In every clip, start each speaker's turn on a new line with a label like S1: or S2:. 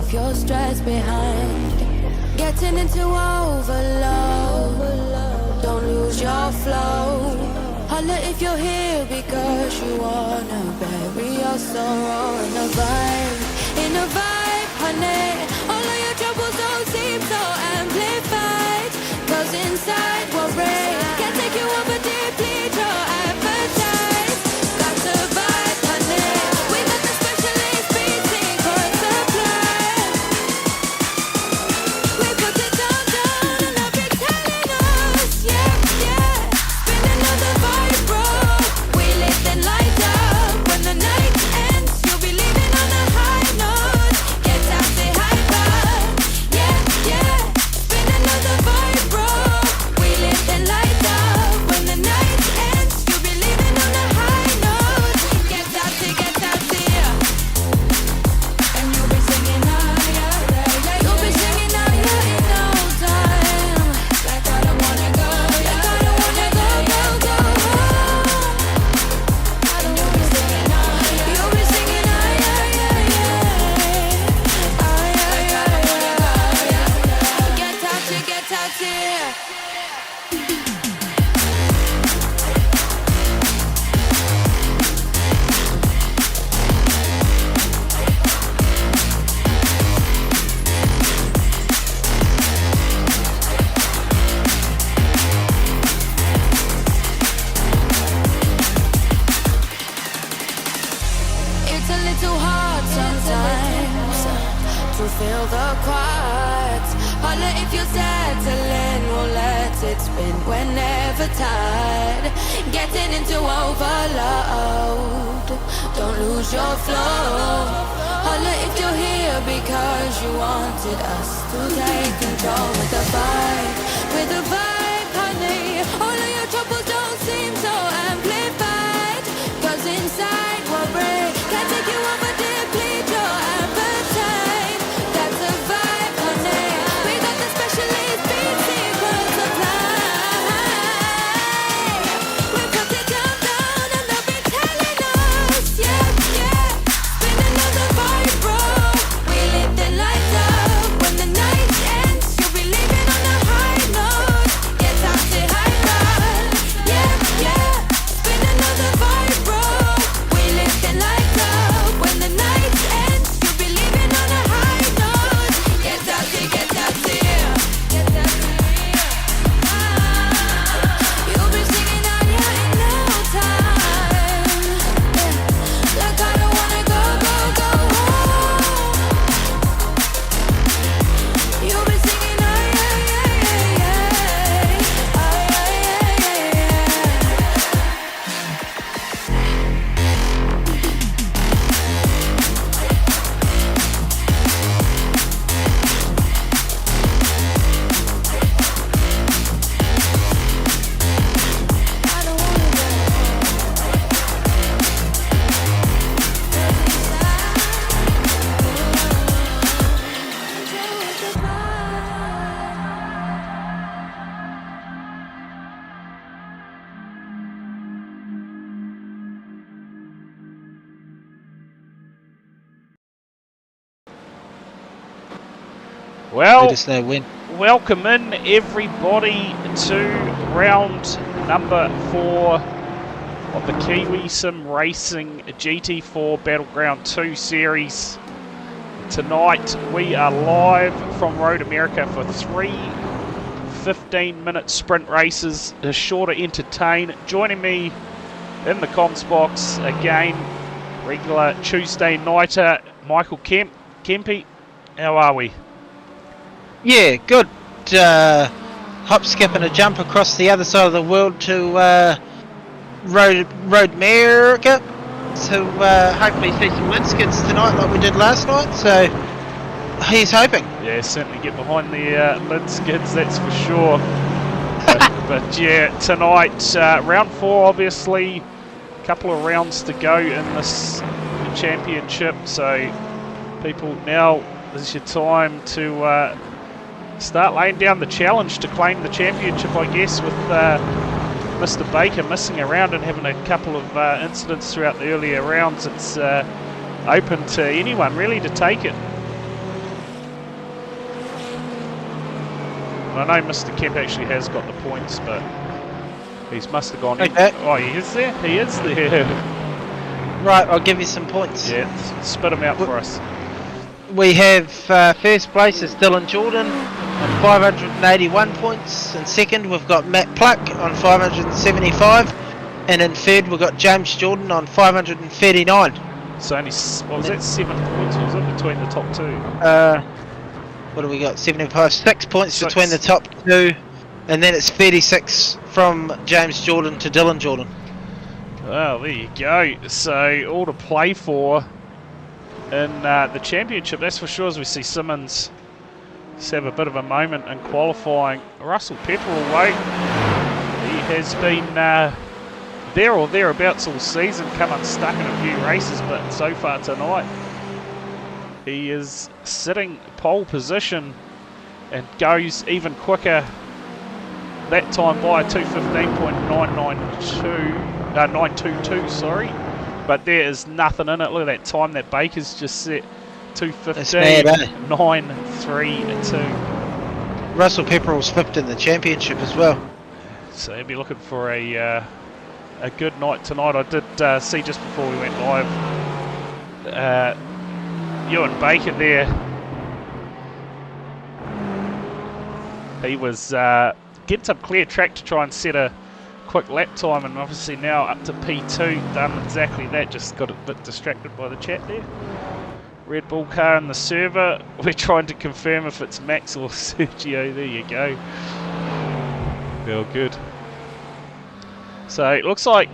S1: leave your stress behind. Getting into overload, don't lose your flow. Holla if you're here because you wanna bury your sorrow in a vibe, honey. All of your troubles don't seem so amplified, 'cause inside we're brave, can't take you over deeply, your appetite. Got to vibe, honey. We got the specialist beating for supply. We put it down and I'll be telling us, yeah. Spin another vibe, bro. We live then light up. When the night ends, you'll be leaving on a high note. Get out, say hi, bye. Yeah. Spin another vibe, bro. We live then light up. When the night ends, you'll be leaving on a high note. Get out, yeah. And you'll be singing higher. You'll be singing higher in no time. Like I don't wanna go. Like I don't wanna go home. And you'll be singing higher. You'll be singing higher, Get out, yeah. It's a little hard sometimes to feel the quiet. Holla if you're settling, we'll let it spin whenever tired. Getting into overload, don't lose your flow. Holla if you're here because you wanted us to take control with the vibe, honey. All of your troubles don't seem so amplified, 'cause inside we're brave, can't take you over deeply, your appetite. That's a vibe, honey. We got the specialist beating for supply. We put it down and they'll be telling us, yeah. Spin another vibe, bro. We live the light up. When the night ends, you'll be leaving on a high note. Get out, say hi, bye. Yeah. Spin another vibe, bro. We live the light up. When the night ends, you'll be leaving on a high note. Get out, yeah. You'll be singing higher in no time. Like I don't wanna go home. You'll be singing higher, I don't wanna go.
S2: Well,
S3: Let us know when.
S2: welcome in everybody to round number 4 of the Kiwi Sim Racing GT4 Battleground 2 series. Tonight we are live from Road America for 3 15-minute sprint races, sure to entertain. Joining me in the comms box again, regular Tuesday nighter Michael Kemp. Kempy, how are we?
S3: Yeah, good. Hop, skip and a jump across the other side of the world to Road America to hopefully see some wind skids tonight like we did last night, so he's hoping.
S2: Yeah, certainly get behind the lid skids, that's for sure. but yeah, tonight, round 4 obviously, a couple of rounds to go in this championship, so people, now is your time to start laying down the challenge to claim the championship, I guess, with Mr. Baker missing around and having a couple of incidents throughout the earlier rounds. It's open to anyone really to take it. And I know Mr. Kemp actually has got the points, but he must have gone in.
S3: Okay.
S2: Oh, he is there? He is there.
S3: Right, I'll give you some points.
S2: Yeah, spit them out for us.
S3: We have first place is Dylan Jordan on 581 points. In second, we've got Matt Pluck on 575. And in third, we've got James Jordan on 539.
S2: So only, what was that, 7 points, was it, between the top two?
S3: What do we got? 75, 6 points
S2: 6.
S3: between the top two, and then it's 36 from James Jordan to Dylan Jordan.
S2: Well, there you go. So all to play for in the championship, that's for sure. As we see Simmons just have a bit of a moment in qualifying. Russell Pepperell, he has been there or thereabouts all season, come unstuck in a few races, but so far tonight he is sitting pole position and goes even quicker that time by 2:15.922, sorry. But there is nothing in it. Look at that time that Baker's just set, 2:15.932.
S3: Russell Pepperell's fifth in the championship as well.
S2: So he'll be looking for a good night tonight. I did see just before we went live, Ewan Baker there. He was getting some clear track to try and set a quick lap time, and obviously now up to P2, done exactly that. Just got a bit distracted by the chat there. Red Bull car in the server. We're trying to confirm if it's Max or Sergio. There you go. Feel good. So it looks like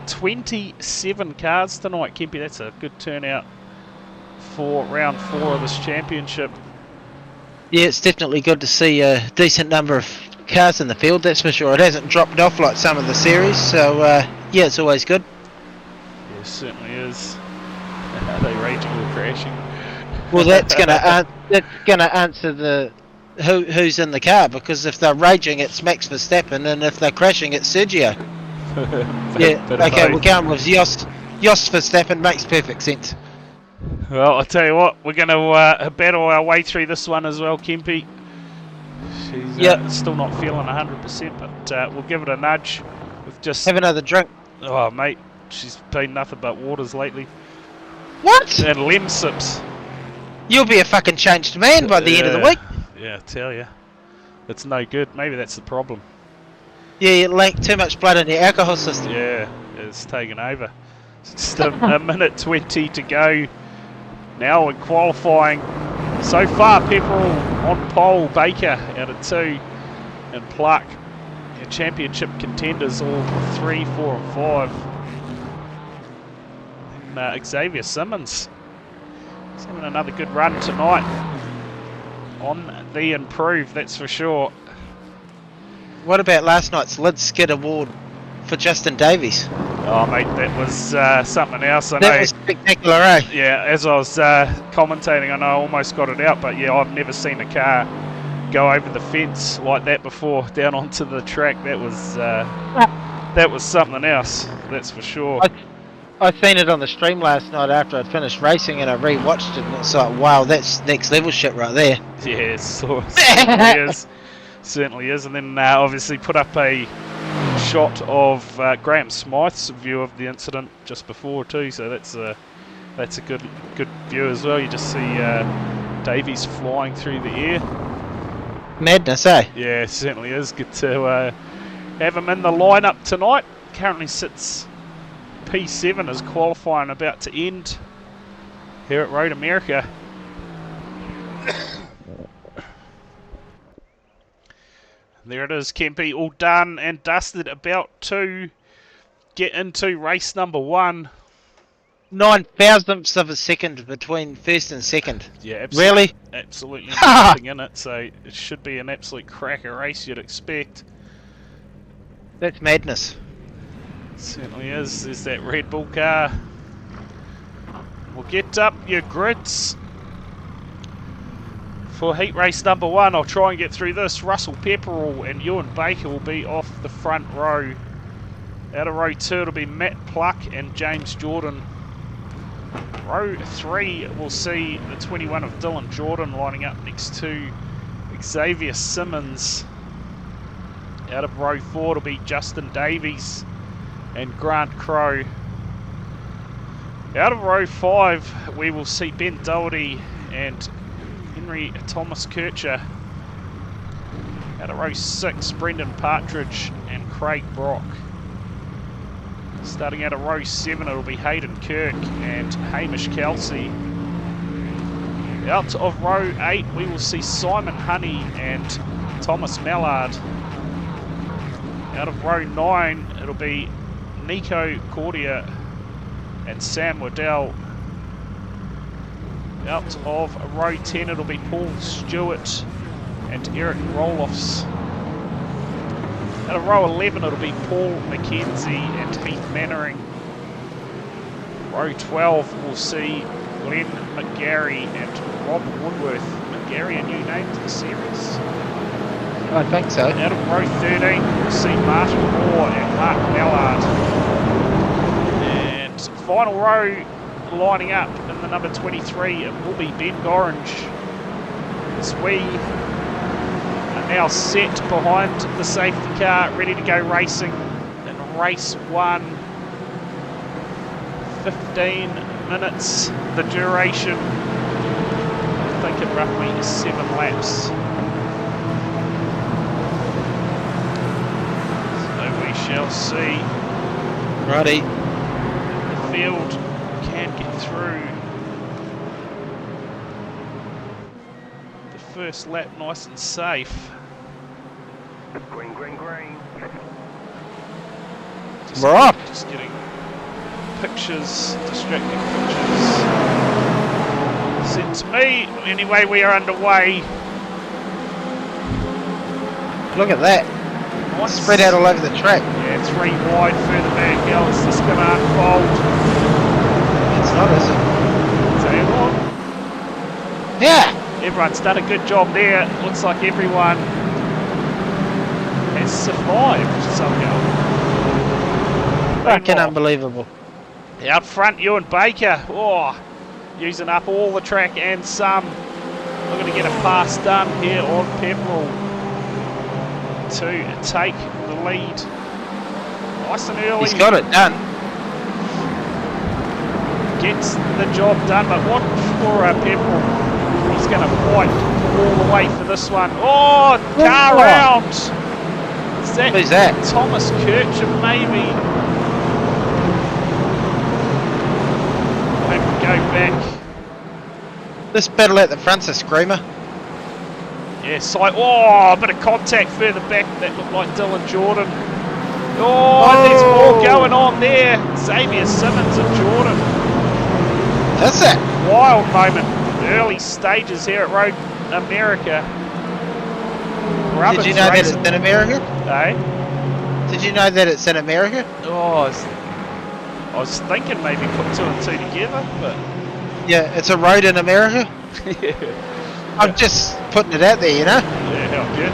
S2: 27 cars tonight, Kempy. That's a good turnout for round 4 of this championship.
S3: Yeah, it's definitely good to see a decent number of cars in the field, that's for sure. It hasn't dropped off like some of the series, so yeah, it's always good.
S2: Yeah, it certainly is. Are they raging or crashing?
S3: Well, that's gonna answer the who's in the car, because if they're raging, it's Max Verstappen, and if they're crashing, it's Sergio. Yeah, okay, we're going with Jos Verstappen. Makes perfect sense.
S2: Well, I'll tell you what, we're going to battle our way through this one as well, Kempy. She's still not feeling 100%, but we'll give it a nudge. We've just
S3: have another drink.
S2: Oh, mate, she's been nothing but waters lately.
S3: What?
S2: And lem sips.
S3: You'll be a fucking changed man by the end of the week.
S2: Yeah, I tell you. It's no good. Maybe that's the problem.
S3: Yeah, you lack too much blood in your alcohol system.
S2: Yeah, it's taken over. Just a minute 20 to go now in qualifying. So far, Pepperell on pole, Baker out of 2, and Pluck. Your championship contenders all 3, 4 and 5. And Xavier Simmons. He's having another good run tonight. On the improve, that's for sure.
S3: What about last night's Lid Skid Award for Justin Davies?
S2: Oh, mate, that was something else. I know.
S3: That was spectacular, eh?
S2: Yeah, as I was commentating, I know I almost got it out, but yeah, I've never seen a car go over the fence like that before, down onto the track. That was something else, that's for sure.
S3: I seen it on the stream last night after I'd finished racing, and I re-watched it, and it's like, wow, that's next level shit right there.
S2: Yeah, it certainly is. Certainly is. And then obviously put up a shot of Graham Smythe's view of the incident just before too, so that's a good view as well. You just see Davies flying through the air.
S3: Madness, eh?
S2: Yeah, it certainly is. Good to have him in the lineup tonight. Currently sits P7 as qualifying about to end here at Road America. There it is, Kempy, all done and dusted, about to get into race number 1.
S3: 9 thousandths of a second between first and second.
S2: Yeah, absolutely.
S3: Really?
S2: Absolutely nothing in it, so it should be an absolute cracker race, you'd expect.
S3: That's madness.
S2: It certainly is. There's that Red Bull car. We'll get up your grids for heat race number 1. I'll try and get through this. Russell Pepperell and Ewan Baker will be off the front row. Out of row 2 it'll be Matt Pluck and James Jordan. Row 3 we'll see the 21 of Dylan Jordan lining up next to Xavier Simmons. Out of row 4 it'll be Justin Davies and Grant Crowe. Out of row 5 we will see Ben Doherty and Henry Thomas Kircher. Out of row 6, Brendan Partridge and Craig Brock. Starting out of row 7 it'll be Hayden Kirk and Hamish Kelsey. Out of row 8 we will see Simon Honey and Thomas Mallard. Out of row 9 it'll be Nico Cordia and Sam Waddell. Out of row 10 it'll be Paul Stewart and Eric Rolofs. Out of row 11 it'll be Paul McKenzie and Heath Mannering. Row 12 we'll see Glenn McGarry and Rob Woodworth. McGarry, a new name to the series.
S3: I think so.
S2: Out of row 13 we'll see Martin Moore and Mark Mallard. And final row lining up in the number 23 it will be Ben Gorringe. As we are now set behind the safety car, ready to go racing in race 1. 15 minutes the duration. I think in roughly 7 laps. So we shall see.
S3: Righty.
S2: The field can get through the first lap nice and safe.
S4: Green, green, green.
S3: We're off.
S2: Just getting pictures, distracting pictures sent to me. Anyway, we are underway.
S3: Look at that.
S2: Nice.
S3: Spread out all over the track.
S2: Yeah, 3 wide further back. How is this going to unfold?
S3: It's not, is it?
S2: Tell you what,
S3: Yeah.
S2: everyone's done a good job there. Looks like everyone has survived somehow.
S3: Fucking unbelievable.
S2: Out front, Ewan Baker. Oh, using up all the track and some. Looking to get a pass done here on Pepperell to take the lead. Nice and early.
S3: He's got it done.
S2: Gets the job done, but what for Pepperell? He's going to fight all the way for this one. Oh, car round. Is that
S3: Who's that?
S2: Thomas Kircher, maybe? Go back.
S3: This battle at the front's a screamer.
S2: Yeah, oh, a bit of contact further back. That looked like Dylan Jordan. Oh, there's more going on there. Xavier Simmons and Jordan.
S3: That's it.
S2: Wild moment. Early stages here at Road America.
S3: Did you know that it's in America?
S2: Eh?
S3: Did you know that it's in America?
S2: Oh, I was thinking maybe put 2 and 2 together, but
S3: Yeah, it's a road in America.
S2: yeah,
S3: I'm just putting it out there, you know?
S2: yeah, how good.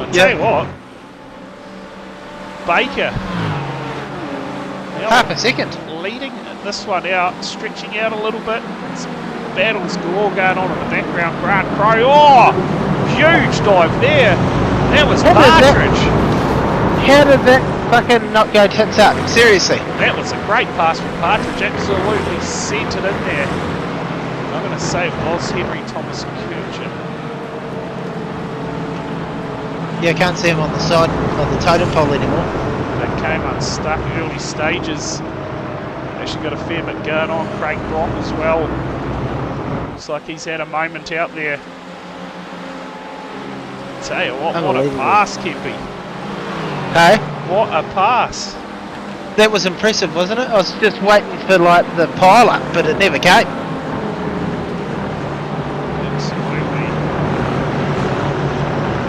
S2: I'll tell you what, Baker.
S3: Half a second.
S2: Leading this one out, stretching out a little bit. Some battles galore going on in the background. Grant Crowe, oh, huge dive there. That was Partridge.
S3: How did that fucking not go tits up? Seriously.
S2: That was a great pass from Partridge. Absolutely sent it in there. I'm going to say it was Henry Thomas Kircher.
S3: Yeah, I can't see him on the side of the totem pole anymore.
S2: They came unstuck early stages. Actually got a fair bit going on. Craig Brock as well. Looks like he's had a moment out there. Tell you what a pass, Kempy.
S3: Hey?
S2: What a pass.
S3: That was impressive, wasn't it? I was just waiting for like the pile up, but it never came.
S2: Absolutely.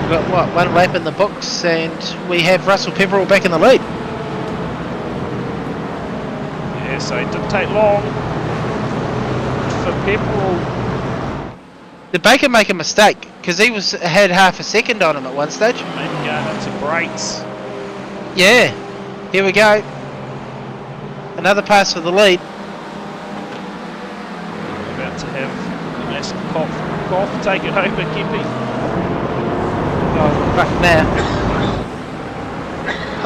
S3: We've got what, 1 lap in the books, and we have Russell Pepperell back in the lead.
S2: Yeah, so it didn't take long for Pepperell.
S3: Did Baker make a mistake? Because he had half a second on him at one stage.
S2: Maybe going into brakes.
S3: Yeah. Here we go. Another pass for the lead.
S2: About to have a massive cough. Take it home, Kempy.
S3: Oh, fuck now.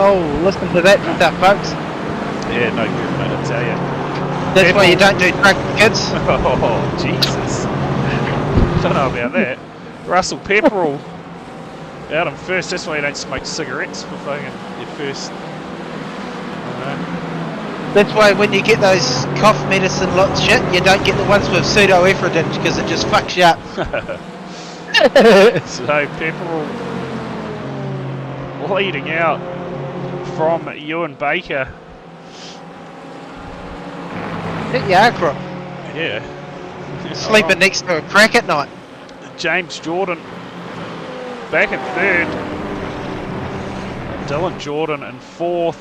S3: Oh, listen to that stuff, folks.
S2: Yeah, no good, mate, I tell you.
S3: That's why you don't do drugs, kids.
S2: Oh, Jesus. Don't know about that. Russell Pepperell out in first. That's why you don't smoke cigarettes for fucking your first.
S3: That's why when you get those cough medicine lots shit, you don't get the ones with pseudoephedrine because it just fucks you up.
S2: So Pepperell leading out from Ewan Baker.
S3: Hit your acro.
S2: Yeah.
S3: Sleeping next to a crack at night.
S2: James Jordan back in third. Dylan Jordan in fourth.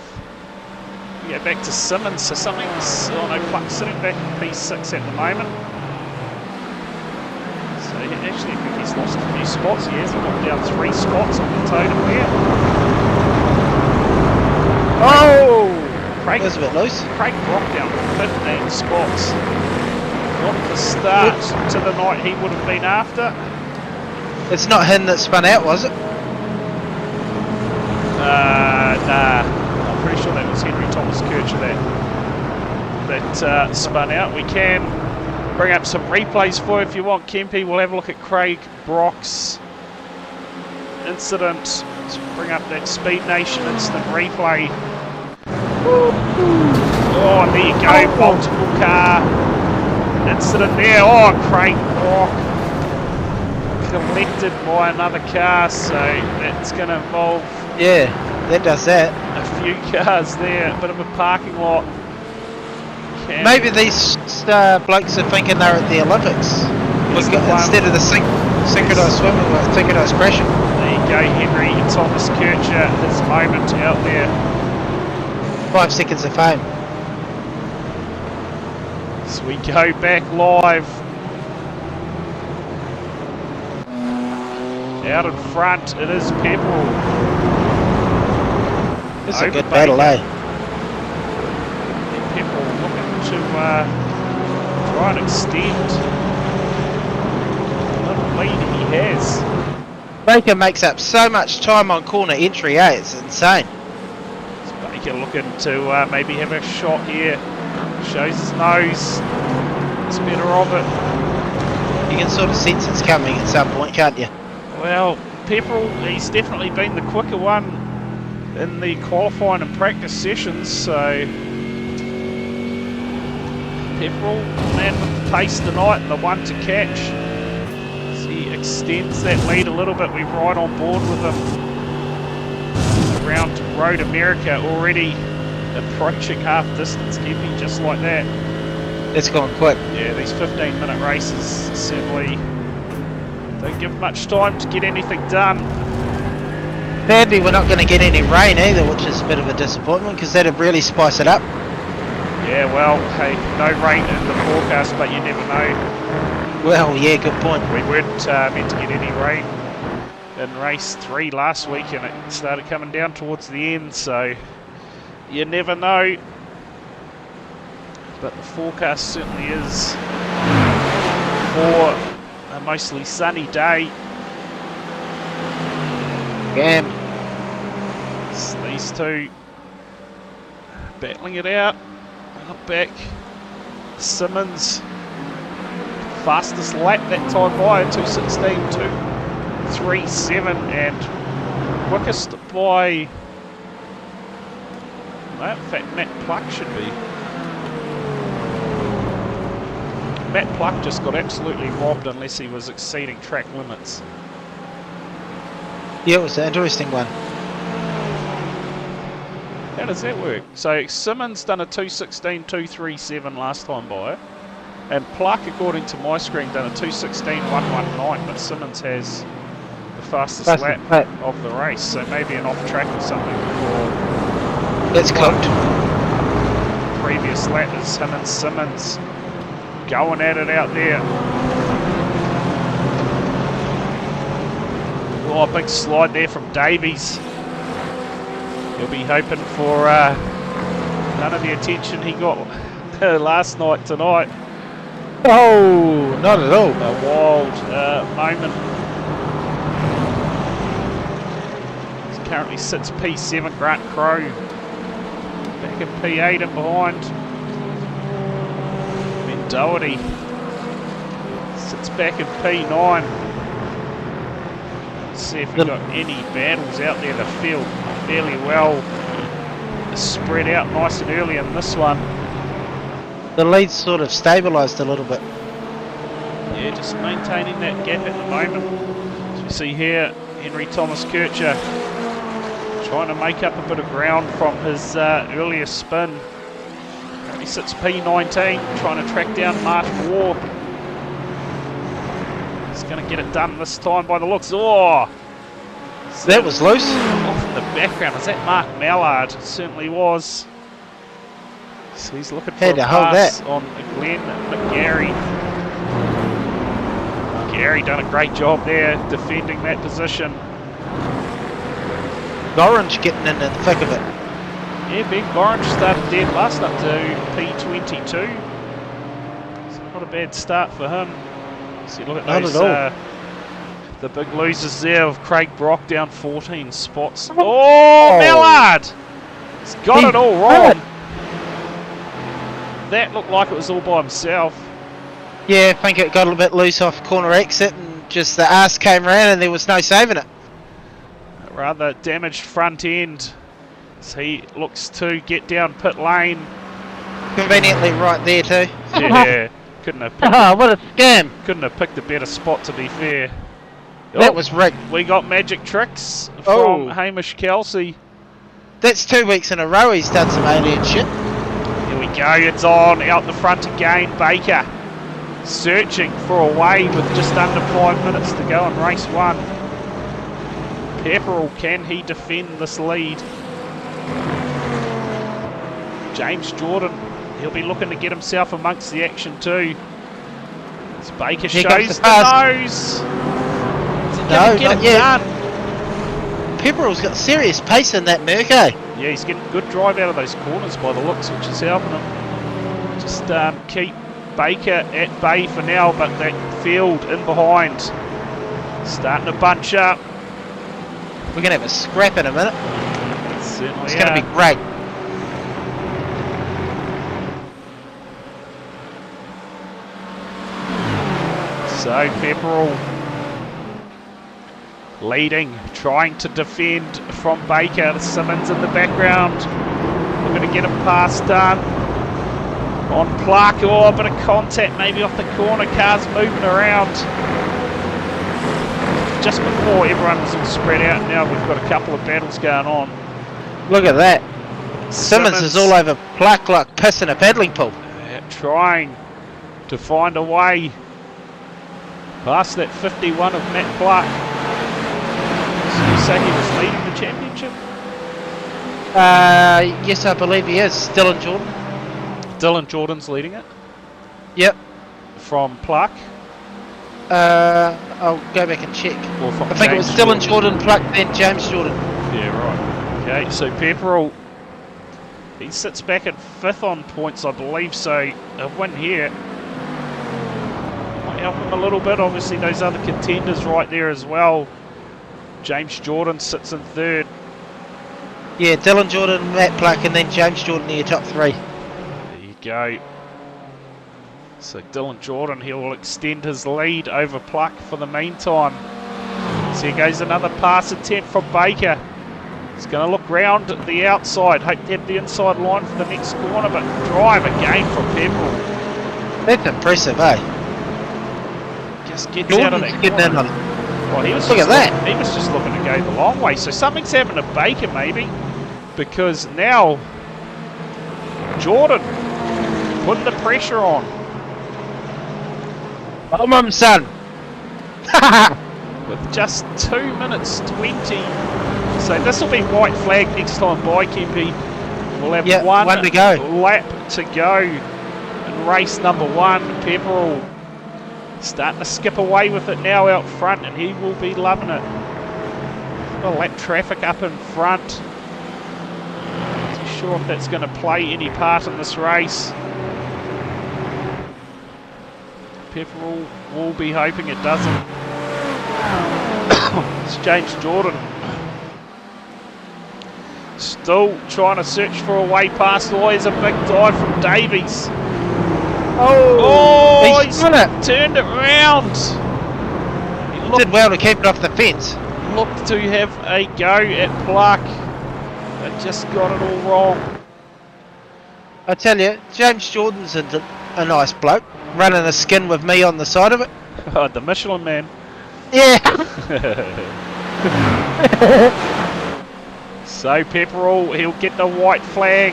S2: We go back to Simmons. So something's, oh no, Pluck's sitting back in P6 at the moment. So actually, I think he's lost a few spots. He has got down 3 spots on the totem there.
S3: Oh!
S2: Craig,
S3: That was a bit loose.
S2: Craig Brock down 15 spots. Not the start to the night he would have been after.
S3: It's not him that spun out, was it?
S2: Nah. I'm pretty sure that was Henry Thomas Kircher that spun out. We can bring up some replays for you if you want, Kempy. We'll have a look at Craig Brock's incident. Let's bring up that Speed Nation instant replay. Oh, and there you go, multiple car incident there. Oh, Craig Brock collected by another car, so that's going to involve,
S3: Yeah, that does that.
S2: a few cars there, a bit of a parking lot.
S3: Maybe these blokes are thinking they're at the Olympics. Instead of the synchronized swimming with synchronized crashing.
S2: There you go, Henry Thomas Kircher, his moment out there.
S3: 5 seconds of fame.
S2: So we go back live. Out in front, it is Pepperell.
S3: It's a good battle, eh?
S2: Pepperell looking to try and extend the little lead he has.
S3: Baker makes up so much time on corner entry, eh? It's insane.
S2: Is Baker looking to maybe have a shot here? Shows his nose. It's better of it.
S3: You can sort of sense it's coming at some point, can't you?
S2: Well, Pepperell, he's definitely been the quicker one in the qualifying and practice sessions, so Pepperell, man with the pace tonight and the one to catch. As he extends that lead a little bit, we're right on board with him. Around Road America, already approaching half distance, keeping just like that.
S3: It's gone quick.
S2: Yeah, these 15-minute races certainly don't give much time to get anything done.
S3: Sadly, we're not going to get any rain either, which is a bit of a disappointment because that'd really spice it up.
S2: Yeah, well, hey, no rain in the forecast, but you never know.
S3: Well, yeah, good point.
S2: We weren't meant to get any rain in race 3 last week, and it started coming down towards the end, so you never know. But the forecast certainly is for a mostly sunny day.
S3: Damn.
S2: It's these two battling it out. Up back, Simmons, fastest lap that time by 2:16.237, and quickest by, well, in fact Matt Pluck should be. Matt Pluck just got absolutely robbed unless he was exceeding track limits.
S3: Yeah, it was an interesting one.
S2: How does that work? So Simmons done a 2:16.237 last time by, and Pluck, according to my screen, done a 2:16.119, but Simmons has the fastest lap of the race, so maybe an off track or something for
S3: It's cooked.
S2: previous lap is him and Simmons going at it out there. Oh, a big slide there from Davies. He'll be hoping for none of the attention he got last night tonight.
S3: Oh, not at all.
S2: A wild moment. He's currently sits P7, Grant Crow. Back in P8 and behind. Ben Doherty sits back in P9. Let's see if we've got any battles out there. The field fairly well spread out nice and early in this one.
S3: The lead's sort of stabilised a little bit.
S2: Yeah, just maintaining that gap at the moment. As we see here, Henry Thomas Kircher trying to make up a bit of ground from his earlier spin. Currently sits P19, trying to track down Martin War. He's going to get it done this time by the looks. Oh!
S3: That was loose.
S2: Off in the background, is that Mark Mallard? Certainly was. So he's looking for a pass on Glenn McGarry. Gary done a great job there defending that position.
S3: Orange getting in the thick of it.
S2: Yeah, Ben Orange started dead last up to P22. It's not a bad start for him. See, look at those, the big losers there of Craig Brock down 14 spots. Oh, Mallard! He's got it all wrong. That looked like it was all by himself.
S3: Yeah, I think it got a little bit loose off corner exit and just the arse came around and there was no saving it.
S2: A rather damaged front end. So he looks to get down pit lane.
S3: Conveniently right there too.
S2: Yeah, couldn't have picked
S3: what a scam.
S2: Couldn't have picked a better spot, to be fair.
S3: That was rigged.
S2: We got magic tricks from Hamish Kelsey.
S3: That's 2 weeks in a row he's done some alien shit.
S2: Here we go, it's on, out the front again, Baker. Searching for a way with just under 5 minutes to go in race 1. Pepperell, can he defend this lead? James Jordan, he'll be looking to get himself amongst the action too. As Baker shows the nose.
S3: No, not yet. Pepperell's got serious pace in that Merco.
S2: Yeah, he's getting good drive out of those corners by the looks, which is helping him. Just keep Baker at bay for now, but that field in behind starting to bunch up.
S3: We're going to have a scrap in a minute.
S2: Certainly
S3: it's going to be great.
S2: So Pepperell leading, trying to defend from Baker. Simmons in the background. We're going to get him past done. On Clark, a bit of contact maybe off the corner, cars moving around. Just before everyone was all spread out, now we've got a couple of battles going on.
S3: Look at that. Simmons is all over Clark like piss in a paddling pool.
S2: Trying to find a way past that 51 of Matt Clark. So you say he was leading the championship?
S3: Yes, I believe he is. Dylan Jordan.
S2: Dylan Jordan's leading it?
S3: Yep.
S2: From Pluck?
S3: I'll go back and check. I think it was Dylan Jordan, Pluck, then James Jordan.
S2: Yeah, right. Okay, so Pepperell, he sits back at 5th on points, I believe, so a win here might help him a little bit. Obviously, those other contenders right there as well. James Jordan sits in 3rd.
S3: Yeah, Dylan Jordan, Matt Pluck, and then James Jordan in your top 3.
S2: Go. So Dylan Jordan, he will extend his lead over Pluck for the meantime. So here goes another pass attempt from Baker. He's going to look round at the outside, hope to have the inside line for the next corner, but drive again from Pepperell.
S3: That's impressive, eh?
S2: Just gets
S3: Jordan's
S2: out of that
S3: getting in on it.
S2: Well, he was
S3: look at that.
S2: He was just looking to go the long way. So something's happened to Baker maybe, because now Jordan putting the pressure on.
S3: Come on, son.
S2: With just 2 minutes 20. So this will be white flag next time by Kempy. We'll have one
S3: to go.
S2: lap to go in race number 1. Pepperell starting to skip away with it now out front, and he will be loving it. Got lap traffic up in front. Not too sure if that's going to play any part in this race. Pepperell will be hoping it doesn't. It's James Jordan. Still trying to search for a way past. Oh, there's a big dive from Davies.
S3: Oh,
S2: He's
S3: done it.
S2: turned it round. He
S3: Did well to keep it off the fence.
S2: looked to have a go at Pluck. They just got it all wrong.
S3: I tell you, James Jordan's a nice bloke, running a skin with me on the side of it.
S2: Oh, the Michelin man.
S3: Yeah.
S2: So Pepperell, he'll get the white flag.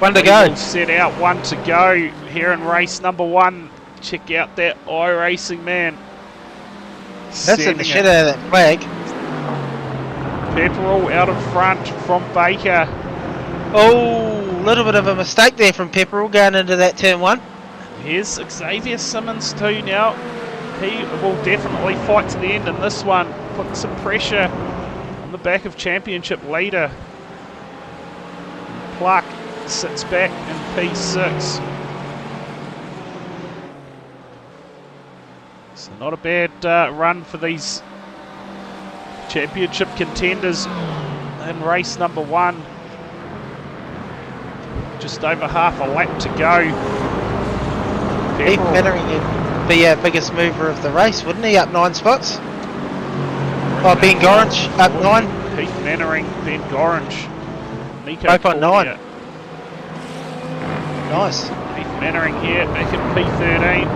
S3: One to
S2: We
S3: go.
S2: will set out one to go here in race number 1. Check out that iRacing man.
S3: That's in the shit out of that flag.
S2: Pepperell out in front from Baker.
S3: Oh, a little bit of a mistake there from Pepperell going into that turn 1.
S2: Here's Xavier Simmons too now. He will definitely fight to the end in this one. Put some pressure on the back of championship leader. Pluck sits back in P6. So not a bad run for these championship contenders in race number 1. Just over half a lap to go.
S3: Heath Mannering would be our biggest mover of the race, wouldn't he? Up 9 spots. Oh, Ben Gorringe up 9.
S2: Heath Mannering, Ben Gorringe, Nico
S3: Both on 9.
S2: Cormier.
S3: Nice.
S2: Heath Mannering here, back in P13.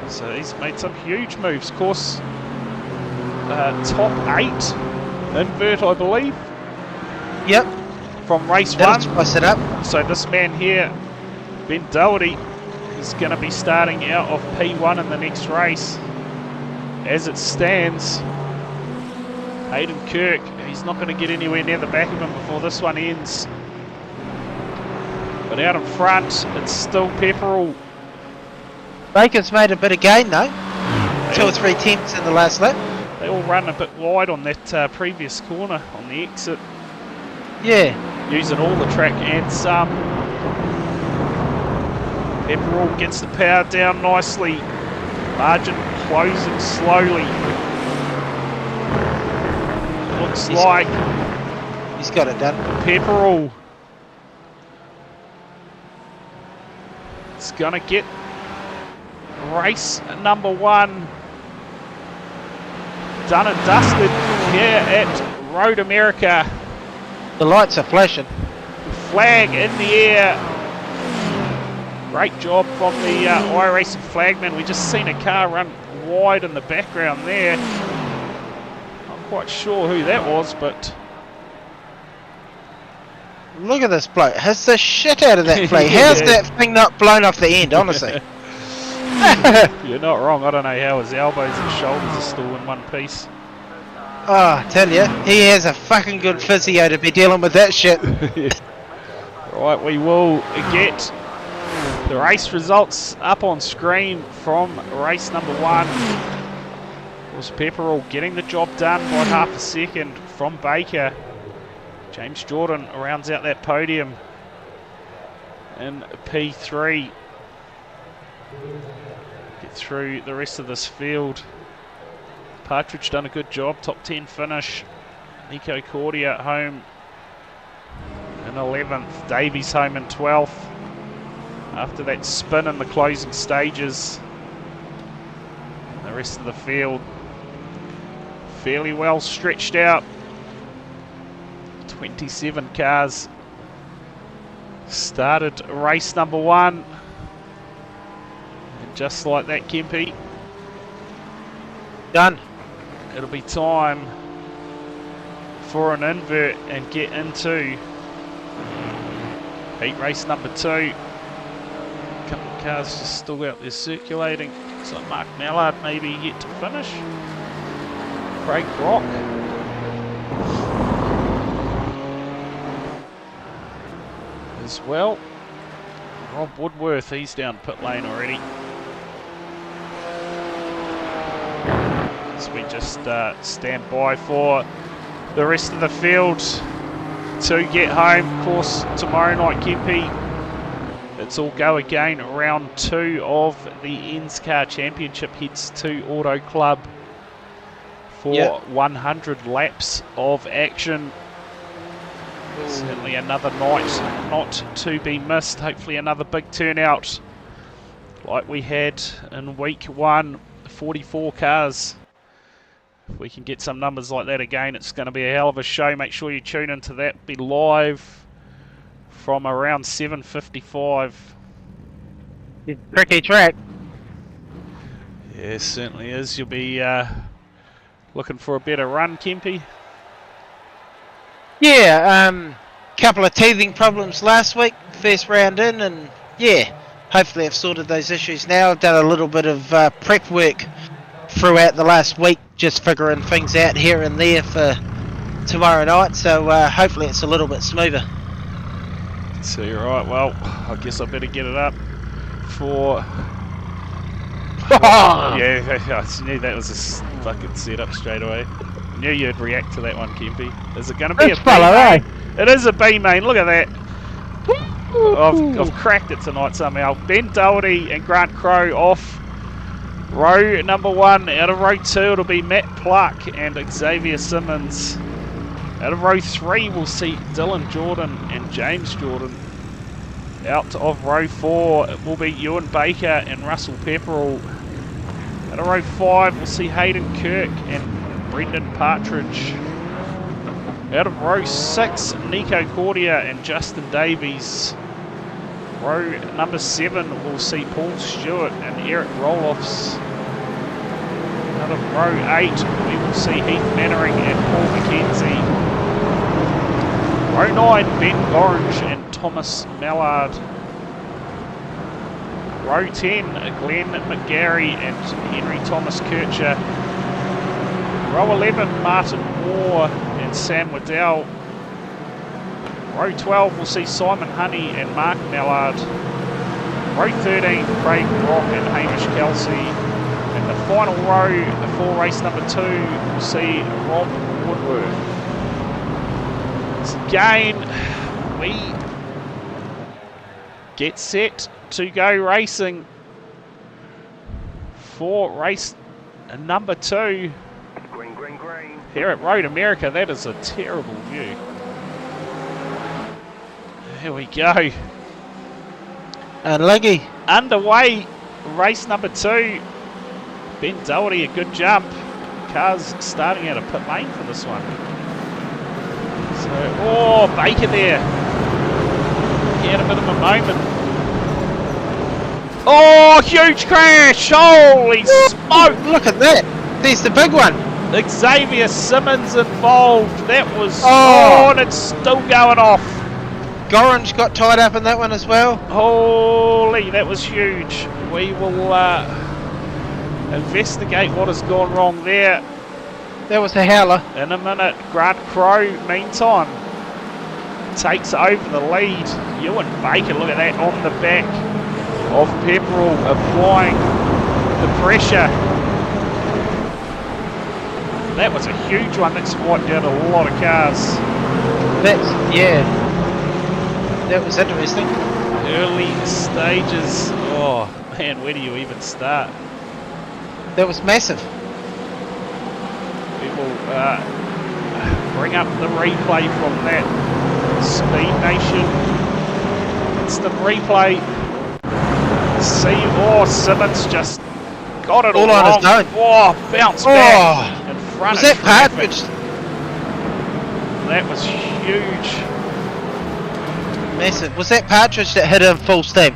S2: So he's made some huge moves. Of course, top 8 invert, I believe,
S3: Yep.
S2: from race
S3: That'll
S2: 1.
S3: spice it up.
S2: So this man here, Ben Doherty, is going to be starting out of P1 in the next race. As it stands, Hayden Kirk, he's not going to get anywhere near the back of him before this one ends. But out in front, it's still Pepperell.
S3: Baker's made a bit of gain though. 2 or 3 tenths in the last lap.
S2: They all run a bit wide on that previous corner on the exit,
S3: Yeah.
S2: using all the track and some. Pepperell gets the power down nicely. Margin closing slowly. Looks like
S3: He's got it done.
S2: Pepperell is going to get race number 1 done and dusted here at Road America.
S3: The lights are flashing.
S2: Flag in the air. Great job from the iRacing flagman. We just seen a car run wide in the background there. Not quite sure who that was, but
S3: Look at this bloke. Has the shit out of that flag. How's that thing not blown off the end, honestly?
S2: you're not wrong. I don't know how his elbows and shoulders are still in one piece.
S3: Oh, I tell you, he has a fucking good physio to be dealing with that shit.
S2: Right, we will get the race results up on screen from race number 1. Was Pepperell getting the job done by half a second from Baker. James Jordan rounds out that podium in P3. Get through the rest of this field. Partridge done a good job, top 10 finish. Nico Cordia home in 11th. Davies home in 12th. After that spin in the closing stages. The rest of the field fairly well stretched out. 27 cars started race number 1. And just like that, Kempy,
S3: Done.
S2: it'll be time for an invert and get into heat race number 2. A couple of cars just still out there circulating. Looks like Mark Mallard maybe yet to finish. Craig Brock. As well. Rob Woodworth, he's down pit lane already. As we just stand by for the rest of the field to get home. Of course, tomorrow night, Kempy, it's all go again. Round 2 of the NSCAR Championship heads to Auto Club for 100 laps of action. Certainly another night not to be missed. Hopefully another big turnout like we had in week 1, 44 cars. If we can get some numbers like that again, it's going to be a hell of a show. Make sure you tune into that. Be live from around 7:55.
S3: It's a tricky track.
S2: Yeah, it certainly is. You'll be looking for a better run, Kempy.
S3: Yeah, couple of teething problems last week, first round in, and yeah, hopefully I've sorted those issues now. I've done a little bit of prep work throughout the last week, just figuring things out here and there for tomorrow night, so hopefully it's a little bit smoother.
S2: So you're right. Well, I guess I better get it up for... Yeah, I knew that was a fucking setup straight away. I knew you'd react to that one, Kempy. Is it going to be a B main? It is a B main. Look at that. I've cracked it tonight somehow. Ben Doherty and Grant Crowe off row number 1. Out of row 2, it'll be Matt Pluck and Xavier Simmons. Out of row 3, we'll see Dylan Jordan and James Jordan. Out of row 4, it will be Ewan Baker and Russell Pepperell. Out of row 5, we'll see Hayden Kirk and Brendan Partridge. Out of row 6, Nico Cordia and Justin Davies. Row number 7, we'll see Paul Stewart and Eric Roloffs. Out of row 8, we will see Heath Mannering and Paul McKenzie. Row 9, Ben Orange and Thomas Mallard. Row 10, Glenn McGarry and Henry Thomas Kircher. Row 11, Martin Moore and Sam Waddell. Row 12, we'll see Simon Honey and Mark Mallard. Row 13, Craig Brock and Hamish Kelsey. And the final row for race number 2, we'll see Rob Woodworth. So again, we get set to go racing for race number 2
S4: Green, green, green.
S2: here at Road America. That is a terrible view. Here we go.
S3: Unlucky.
S2: Underway, race number 2. Ben Doherty, a good jump. Cars starting out of pit lane for this one. So, oh, Baker there. He had a bit of a moment. Oh, huge crash! Holy smoke!
S3: Look at that. There's the big one.
S2: Xavier Simmons involved. That was...
S3: Oh.
S2: Oh, and it's still going off.
S3: Gorringe got tied up in that one as well.
S2: Holy, that was huge. We will investigate what has gone wrong there
S3: That was a howler.
S2: in a minute. Grant Crowe, meantime, takes over the lead. Ewan Baker, look at that, on the back of Pepperell, applying the pressure. That was a huge one. That's wiped out a lot of cars.
S3: That's, yeah. That was interesting.
S2: Early stages. Oh, man, where do you even start?
S3: That was massive.
S2: We will bring up the replay from that. Speed Nation. Instant replay. See, oh, Simmons just got it all
S3: on
S2: wrong.
S3: his own.
S2: Oh, bounce back in front
S3: Was
S2: of
S3: that
S2: traffic.
S3: Partridge?
S2: That was huge.
S3: Massive. Was that Partridge that hit him full steam?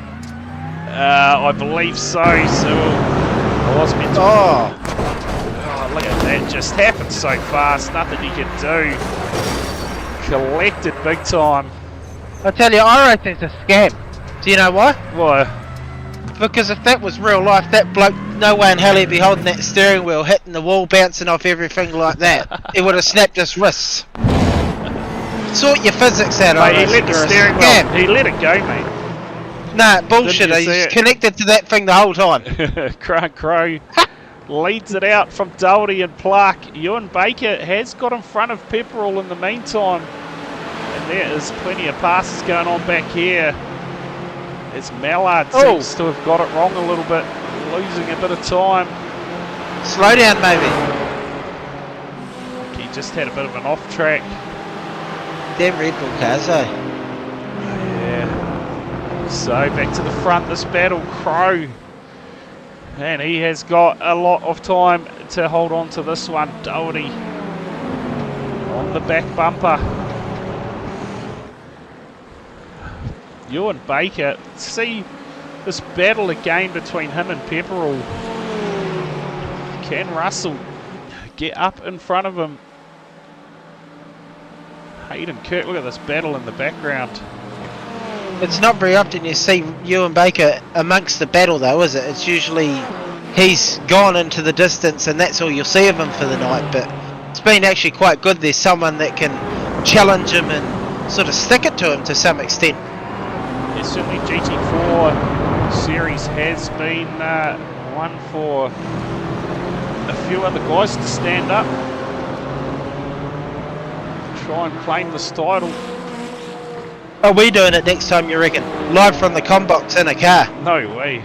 S2: I believe so. So I was meant to. Oh, look at that! Just happened so fast. Nothing you can do. Collected big time.
S3: I tell you, I reckon it's a scam. Do you know why?
S2: Why?
S3: Because if that was real life, that bloke, no way in hell he'd be holding that steering wheel, hitting the wall, bouncing off everything like that. He would have snapped his wrists. Sort your physics out on
S2: Mate, he
S3: this.
S2: let the
S3: You're a
S2: steering
S3: scam.
S2: wheel. He let it go, mate.
S3: Nah, bullshit.
S2: Didn't you see
S3: He's
S2: it?
S3: connected to that thing the whole time.
S2: Grant Crowe leads it out from Doherty and Pluck. Ewan Baker has got in front of Pepperell in the meantime. And there is plenty of passes going on back here. As Mallard seems to have got it wrong a little bit, losing a bit of time.
S3: Slow down, maybe.
S2: just had a bit of an off track.
S3: Damn Red Bull cars, eh?
S2: Yeah. So back to the front, this battle, Crow. And he has got a lot of time to hold on to this one. Doherty on the back bumper. Ewan Baker, see this battle again between him and Pepperell. Can Russell get up in front of him? Hayden Kirk, look at this battle in the background.
S3: It's not very often you see Ewan Baker amongst the battle though, is it? It's usually he's gone into the distance and that's all you'll see of him for the night, but it's been actually quite good. There's someone that can challenge him and sort of stick it to him to some extent.
S2: Yeah, certainly GT4 series has been one for a few other guys to stand up, try and claim this title.
S3: Are we doing it next time, you reckon? Live from the combox in a car.
S2: No way.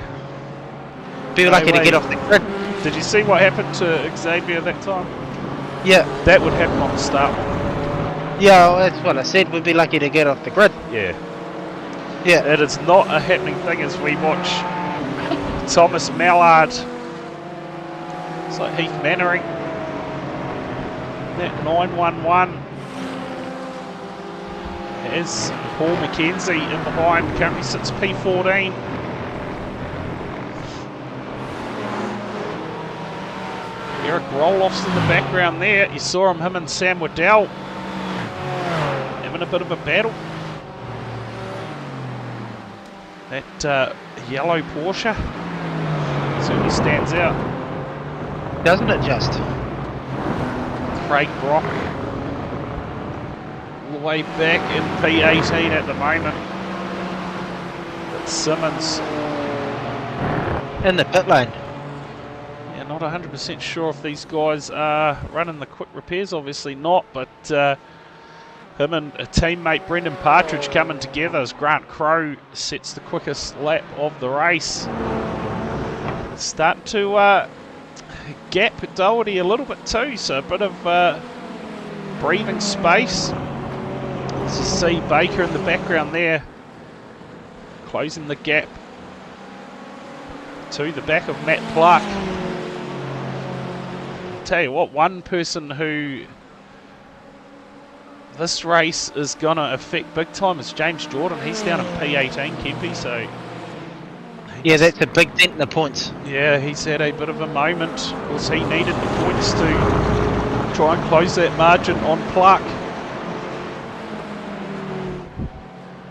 S3: Be
S2: No
S3: lucky
S2: way.
S3: to get off the grid.
S2: Did you see what happened to Xavier that time?
S3: Yeah,
S2: That would happen on the start.
S3: yeah, well, that's what I said. We'd be lucky to get off the grid.
S2: Yeah.
S3: Yeah,
S2: It is not a happening thing as we watch Thomas Mallard. It's like Heath Mannering. That 911 is Paul McKenzie in behind, currently sits P14. Eric Roloff's in the background there. You saw him and Sam Waddell having a bit of a battle. That yellow Porsche certainly stands out.
S3: doesn't it just?
S2: Craig Brock all the way back in P18 at the moment. It's Simmons.
S3: In the pit lane.
S2: Yeah, not 100% sure if these guys are running the quick repairs, obviously not, but him and a teammate Brendan Partridge coming together as Grant Crow sets the quickest lap of the race. Starting to gap Doherty a little bit too, so a bit of breathing space. Let's just see Baker in the background there, closing the gap to the back of Matt Pluck. Tell you what, one person who this race is going to affect big time is James Jordan. He's down in P18, Kempy, so...
S3: Yeah, that's a big dent in the points.
S2: Yeah, he's had a bit of a moment. Of course, he needed the points to try and close that margin on Pluck.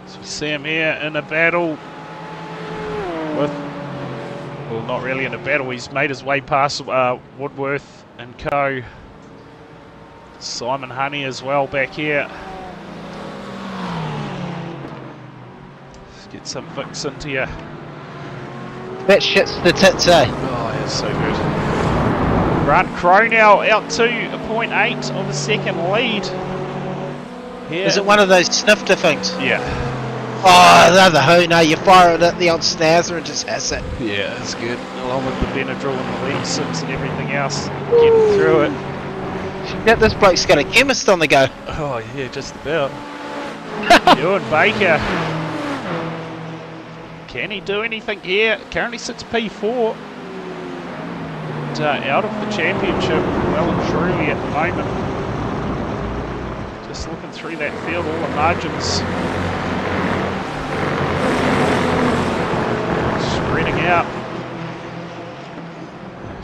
S2: So we see him here in a battle with... Well, not really in a battle. He's made his way past Woodworth and co. Simon Honey as well back here. Let's get some Vicks into you.
S3: That shit's the tits, eh?
S2: Oh, yeah, so good. Grant Crow now out to a 0.8 of the second lead. Here.
S3: Is it one of those snifter things?
S2: Yeah.
S3: Oh, the other who? No, you fire it at the old snazzer and just has it.
S2: Yeah, it's good. Along with the Benadryl and the lead sips and everything else. Getting through it.
S3: Shit, this bloke's got a chemist on the go.
S2: Oh, yeah, just about. Ewan Baker. Can he do anything here? Currently sits P4. And, out of the championship, well and truly at the moment. Just looking through that field, all the margins spreading out.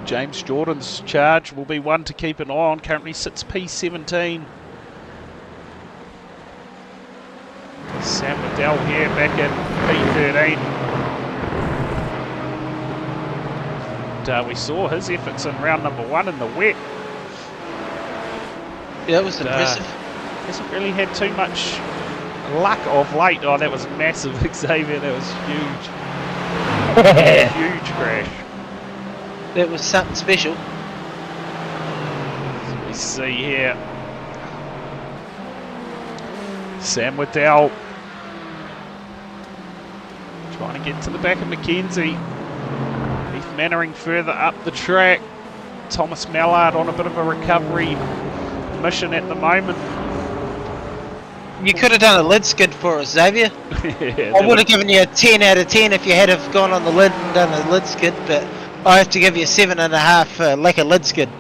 S2: James Jordan's charge will be one to keep an eye on. Currently sits P17. Sam Waddell here back in P13. And we saw his efforts in round number 1 in the wet.
S3: Yeah, that was impressive.
S2: Hasn't really had too much luck of late. Oh, that was massive, Xavier. That was huge. Huge crash.
S3: That was something special.
S2: We see here Sam Waddell trying to get to the back of McKenzie. Heath Mannering further up the track. Thomas Mallard on a bit of a recovery mission at the moment.
S3: You could have done a lid skid for us, Xavier.
S2: Yeah,
S3: I would have given you a 10 out of 10 if you had have gone on the lid and done a lid skid, but I have to give you a 7.5 for lack of lid skid.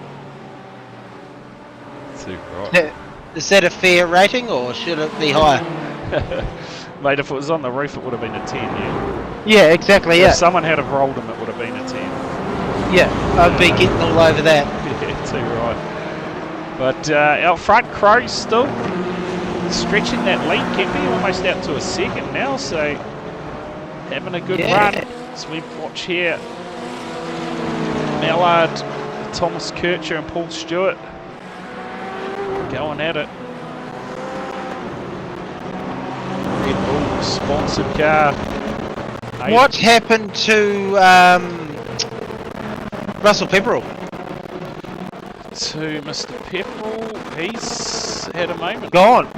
S2: Too right.
S3: Is that a fair rating or should it be higher?
S2: Mate, if it was on the roof, it would have been a 10, yeah.
S3: Yeah, exactly,
S2: If someone had have rolled him, it would have been a 10.
S3: Yeah, I'd be getting all over that.
S2: Yeah, too right. But out front, Crow still stretching that lead, Kempy, almost out to a second now, so having a good run. As we watch here, Mallard, Thomas Kircher and Paul Stewart going at it. Red Bull sponsored car.
S3: What happened to Russell Pepperell?
S2: To Mr. Pepperell, he's had a moment.
S3: Gone.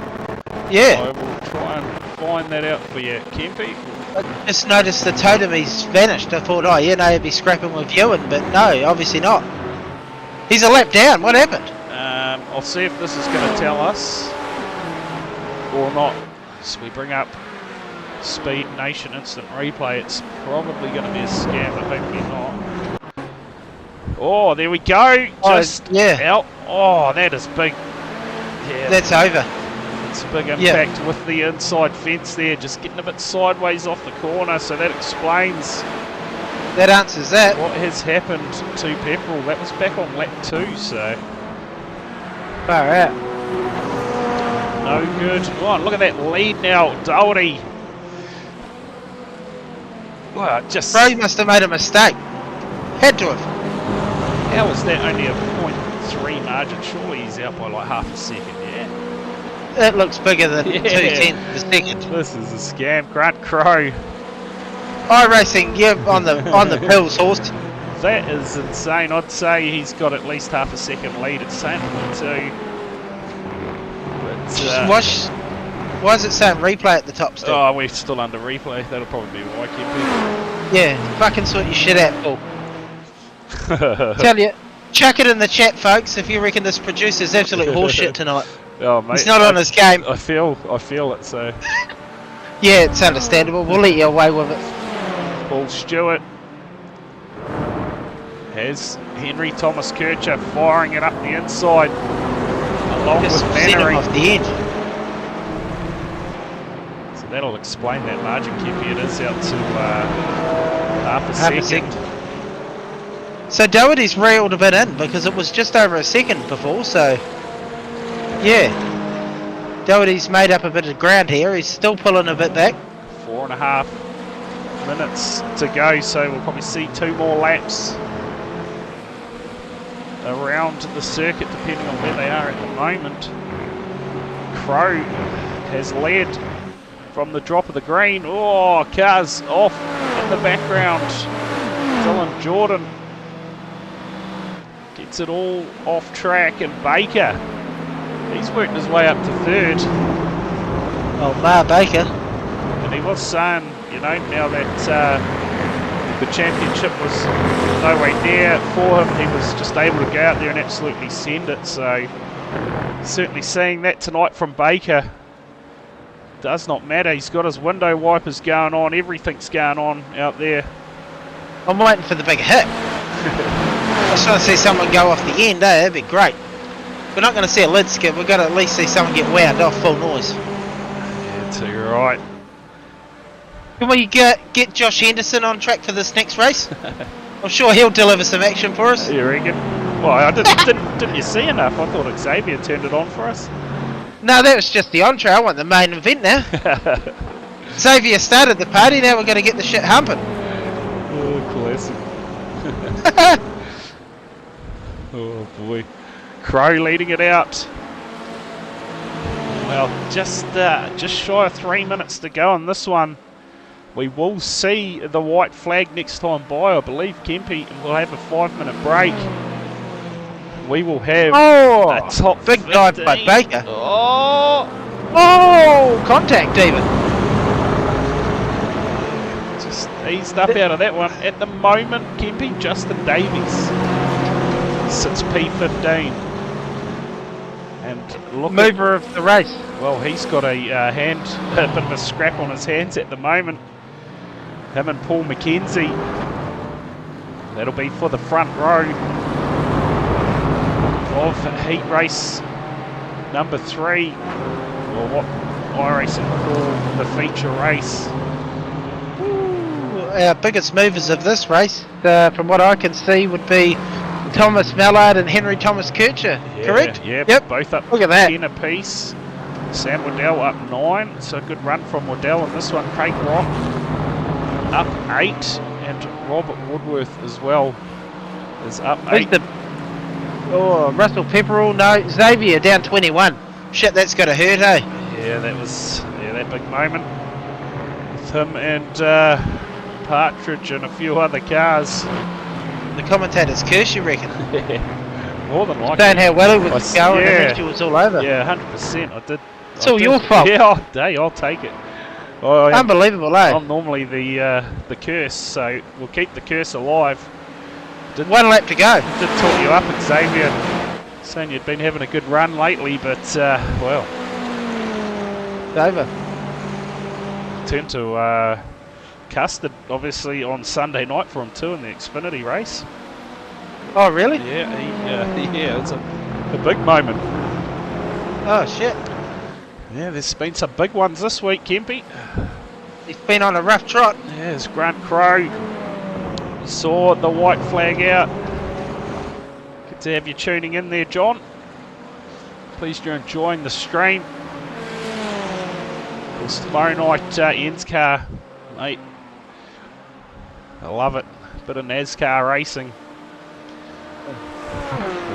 S3: Yeah.
S2: I will try and find that out for you, Kempy.
S3: I just noticed the totem, he's vanished. I thought, oh yeah, no, he'd be scrapping with Ewan, but no, obviously not. He's a lap down. What happened?
S2: I'll see if this is going to tell us or not. So we bring up Speed Nation Instant Replay. It's probably going to be a scam, but hopefully not. Oh, there we go. Just out. Oh, that is big. Yeah,
S3: that's over.
S2: It's a big impact with the inside fence there, just getting a bit sideways off the corner, so that explains.
S3: That answers that.
S2: What has happened to Pepperell? That was back on lap 2, so.
S3: Far out.
S2: No good. Oh, look at that lead now, Doherty. Well, just.
S3: Bro, you must have made a mistake. Had to have.
S2: How is that only a 0.3 margin? Surely he's out by like half a second, yeah?
S3: That looks bigger than 2 tenths of a second.
S2: This is a scam. Grant Crow.
S3: iRacing, yeah, on the pills, horse.
S2: That is insane. I'd say he's got at least half a second lead. It's saying 0.2. But,
S3: why is it saying replay at the top still?
S2: Oh, we're still under replay. That'll probably be why, Kempy.
S3: Yeah, fucking sort your shit out, Paul. Tell you, chuck it in the chat, folks, if you reckon this producer's absolute horseshit tonight.
S2: Oh, mate,
S3: he's not on his game.
S2: I feel it, so.
S3: Yeah, it's understandable. We'll let you away with it.
S2: Paul Stewart has Henry Thomas Kircher firing it up the inside along
S3: Just
S2: with
S3: send him
S2: Mannery.
S3: off the edge.
S2: So that'll explain that margin, Kippy. It is out to half a second.
S3: So Doherty's reeled a bit in because it was just over a second before, so yeah. Doherty's made up a bit of ground here. He's still pulling a bit back.
S2: 4.5 minutes to go, so we'll probably see 2 more laps around the circuit depending on where they are at the moment. Crow has led from the drop of the green. Oh, cars off in the background. Dylan Jordan gets it all off track, and Baker, he's worked his way up to 3rd.
S3: Oh, Ma Baker.
S2: And he was saying, you know, now that the championship was no way near for him, he was just able to go out there and absolutely send it. So certainly seeing that tonight from Baker. Does not matter. He's got his window wipers going on. Everything's going on out there.
S3: I'm waiting for the big hit. I just want to see someone go off the end, That'd be great. We're not going to see a lid skip. We're going to at least see someone get wound off full noise.
S2: Yeah, so you're right.
S3: Can we get Josh Henderson on track for this next race? I'm sure he'll deliver some action for us.
S2: You reckon? Well, I didn't you see enough? I thought Xavier turned it on for us.
S3: No, that was just the entree. I want the main event now. Xavier started the party. Now we're going to get the shit humping.
S2: Oh, classic. Oh boy, Crow leading it out. Well, just shy of 3 minutes to go on this one. We will see the white flag next time by, I believe, Kempy, and we'll have a 5-minute break. We will have a top
S3: big
S2: 15.
S3: dive by Baker.
S2: Oh,
S3: Contact even.
S2: just eased up out of that one. At the moment, Kempy, Justin Davies sits P15. And And look
S3: Mover of the race.
S2: well, he's got a a bit of a scrap on his hands at the moment. Him and Paul McKenzie. That'll be for the front row of heat race number 3, or what iRacing call the feature race.
S3: Our biggest movers of this race, from what I can see, would be Thomas Mallard and Henry Thomas Kircher, correct?
S2: Yeah,
S3: Yep.
S2: both up
S3: Look at that.
S2: 10 apiece. Sam Waddell up 9, so a good run from Waddell in this one. Craig Rock up 8, and Robert Woodworth as well is up 8.
S3: Russell Pepperell, no. Xavier down 21. Shit, that's got to hurt, eh?
S2: Yeah, that was that big moment with him and Partridge and a few other cars.
S3: The commentator's curse, you reckon?
S2: More than likely.
S3: Saying how well it was going and
S2: yeah.
S3: then she was all over.
S2: Yeah, 100%. I did.
S3: It's all your fault.
S2: Yeah, I'll take it.
S3: Unbelievable, eh?
S2: I'm normally the curse, so we'll keep the curse alive.
S3: One lap to go.
S2: Did talk you up, Xavier, saying you'd been having a good run lately, but well,
S3: It's over.
S2: turned to custard obviously on Sunday night for him too in the Xfinity race.
S3: Oh, really?
S2: Yeah, yeah, it's a big moment.
S3: Oh, shit.
S2: Yeah, there's been some big ones this week, Kempy.
S3: He's been on a rough trot.
S2: Yeah, there's Grant Crow. Saw the white flag out. Good to have you tuning in there, John. Please do enjoying the stream. It's tomorrow night, Ian's car, mate. I love it. Bit of NASCAR racing.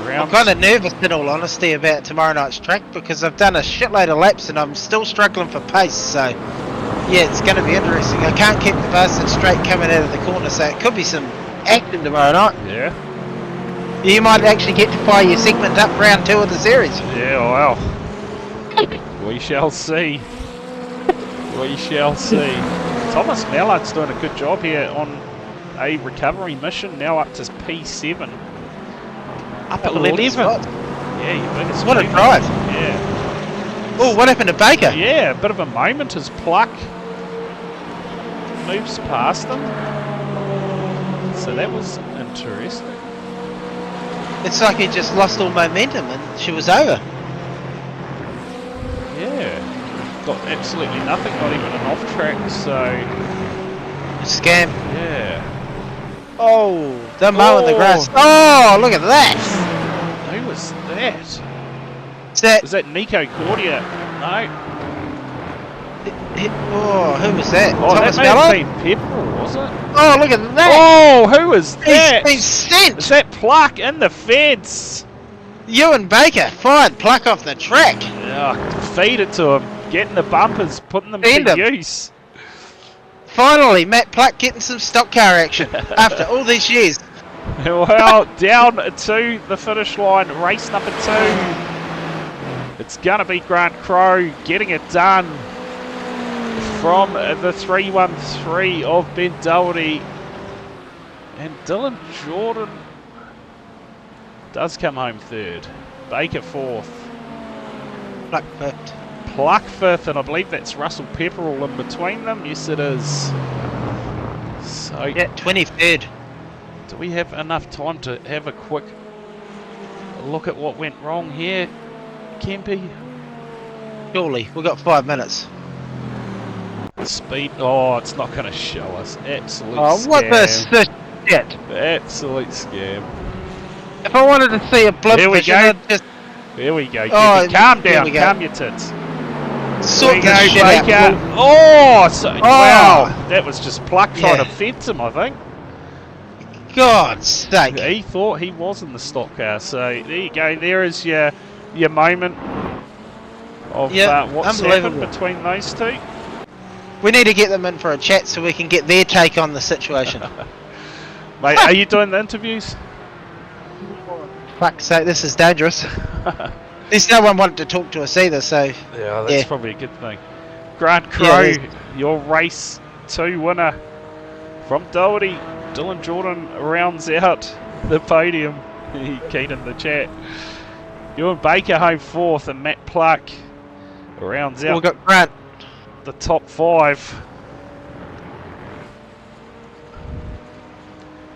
S3: I'm kind of nervous, in all honesty, about tomorrow night's track because I've done a shitload of laps and I'm still struggling for pace. So, yeah, it's going to be interesting. I can't keep the bastard straight coming out of the corner, so it could be some action tomorrow night.
S2: Yeah.
S3: You might actually get to fire your segment up round 2 of the series.
S2: Yeah, well. We shall see. We shall see. Thomas Mallard's doing a good job here on a recovery mission, now up to P7. Up at 11. Yeah, your biggest
S3: What a
S2: move.
S3: drive.
S2: Yeah.
S3: Oh, what happened to Baker?
S2: Yeah, a bit of a moment. His pluck moves past him. So that was interesting.
S3: It's like he just lost all momentum and she was over.
S2: Yeah. Got absolutely nothing, not even an off track, so
S3: Scam.
S2: yeah.
S3: Oh, they're mowing the
S2: Oh.
S3: grass. Oh, look at that.
S2: Who was that?
S3: Is that?
S2: Was that Nico Cordia? No.
S3: Oh, who was that?
S2: Oh,
S3: Thomas
S2: that may have
S3: Mallard?
S2: been Pepperell, was it?
S3: Oh, look at that.
S2: Oh, who was that?
S3: He's been sent.
S2: Is that Pluck in the fence?
S3: Ewan Baker, fine, pluck off the track.
S2: Oh, feed it to him. Getting the bumpers, putting them
S3: Feed
S2: to
S3: him.
S2: use.
S3: Finally, Matt Pluck getting some stock car action after all these years.
S2: Well, down to the finish line, race number 2. It's gonna be Grant Crow getting it done from the 313 of Ben Doherty. And Dylan Jordan does come home 3rd. Baker 4th.
S3: Pluck fifth.
S2: Pluck 5th, and I believe that's Russell Pepperell in between them. Yes, it is. So,
S3: Yeah, 23rd.
S2: do we have enough time to have a quick look at what went wrong here, Kempy?
S3: Surely, we've got 5 minutes.
S2: Speed. Oh, it's not going to show us. Absolute
S3: Oh,
S2: scam.
S3: what the shit?
S2: Absolute scam.
S3: If I wanted to see a blimp
S2: Here we
S3: vision,
S2: go.
S3: I'd just
S2: There we go.
S3: Oh,
S2: Kempy. Calm
S3: there
S2: down.
S3: we go.
S2: Calm your tits.
S3: sort
S2: There we
S3: this
S2: go,
S3: shit out.
S2: Baker.
S3: Paul.
S2: Wow. That was just Pluck trying
S3: Yeah.
S2: to fence him, I think.
S3: God's sake.
S2: He thought he was in the stock car, so there you go. There is your moment of
S3: Yeah,
S2: what's happened
S3: unbelievable.
S2: between those two.
S3: We need to get them in for a chat so we can get their take on the situation.
S2: Mate, are you doing the interviews?
S3: Fuck's sake, this is dangerous. There's no one wanting to talk to us either, so
S2: Yeah, that's
S3: Yeah.
S2: probably a good thing. Grant Crow,
S3: Yeah, it
S2: your race 2 winner from Doherty. Dylan Jordan rounds out the podium. Keen in the chat. Ewan Baker home 4th, and Matt Pluck rounds out
S3: We've got Grant.
S2: the top 5.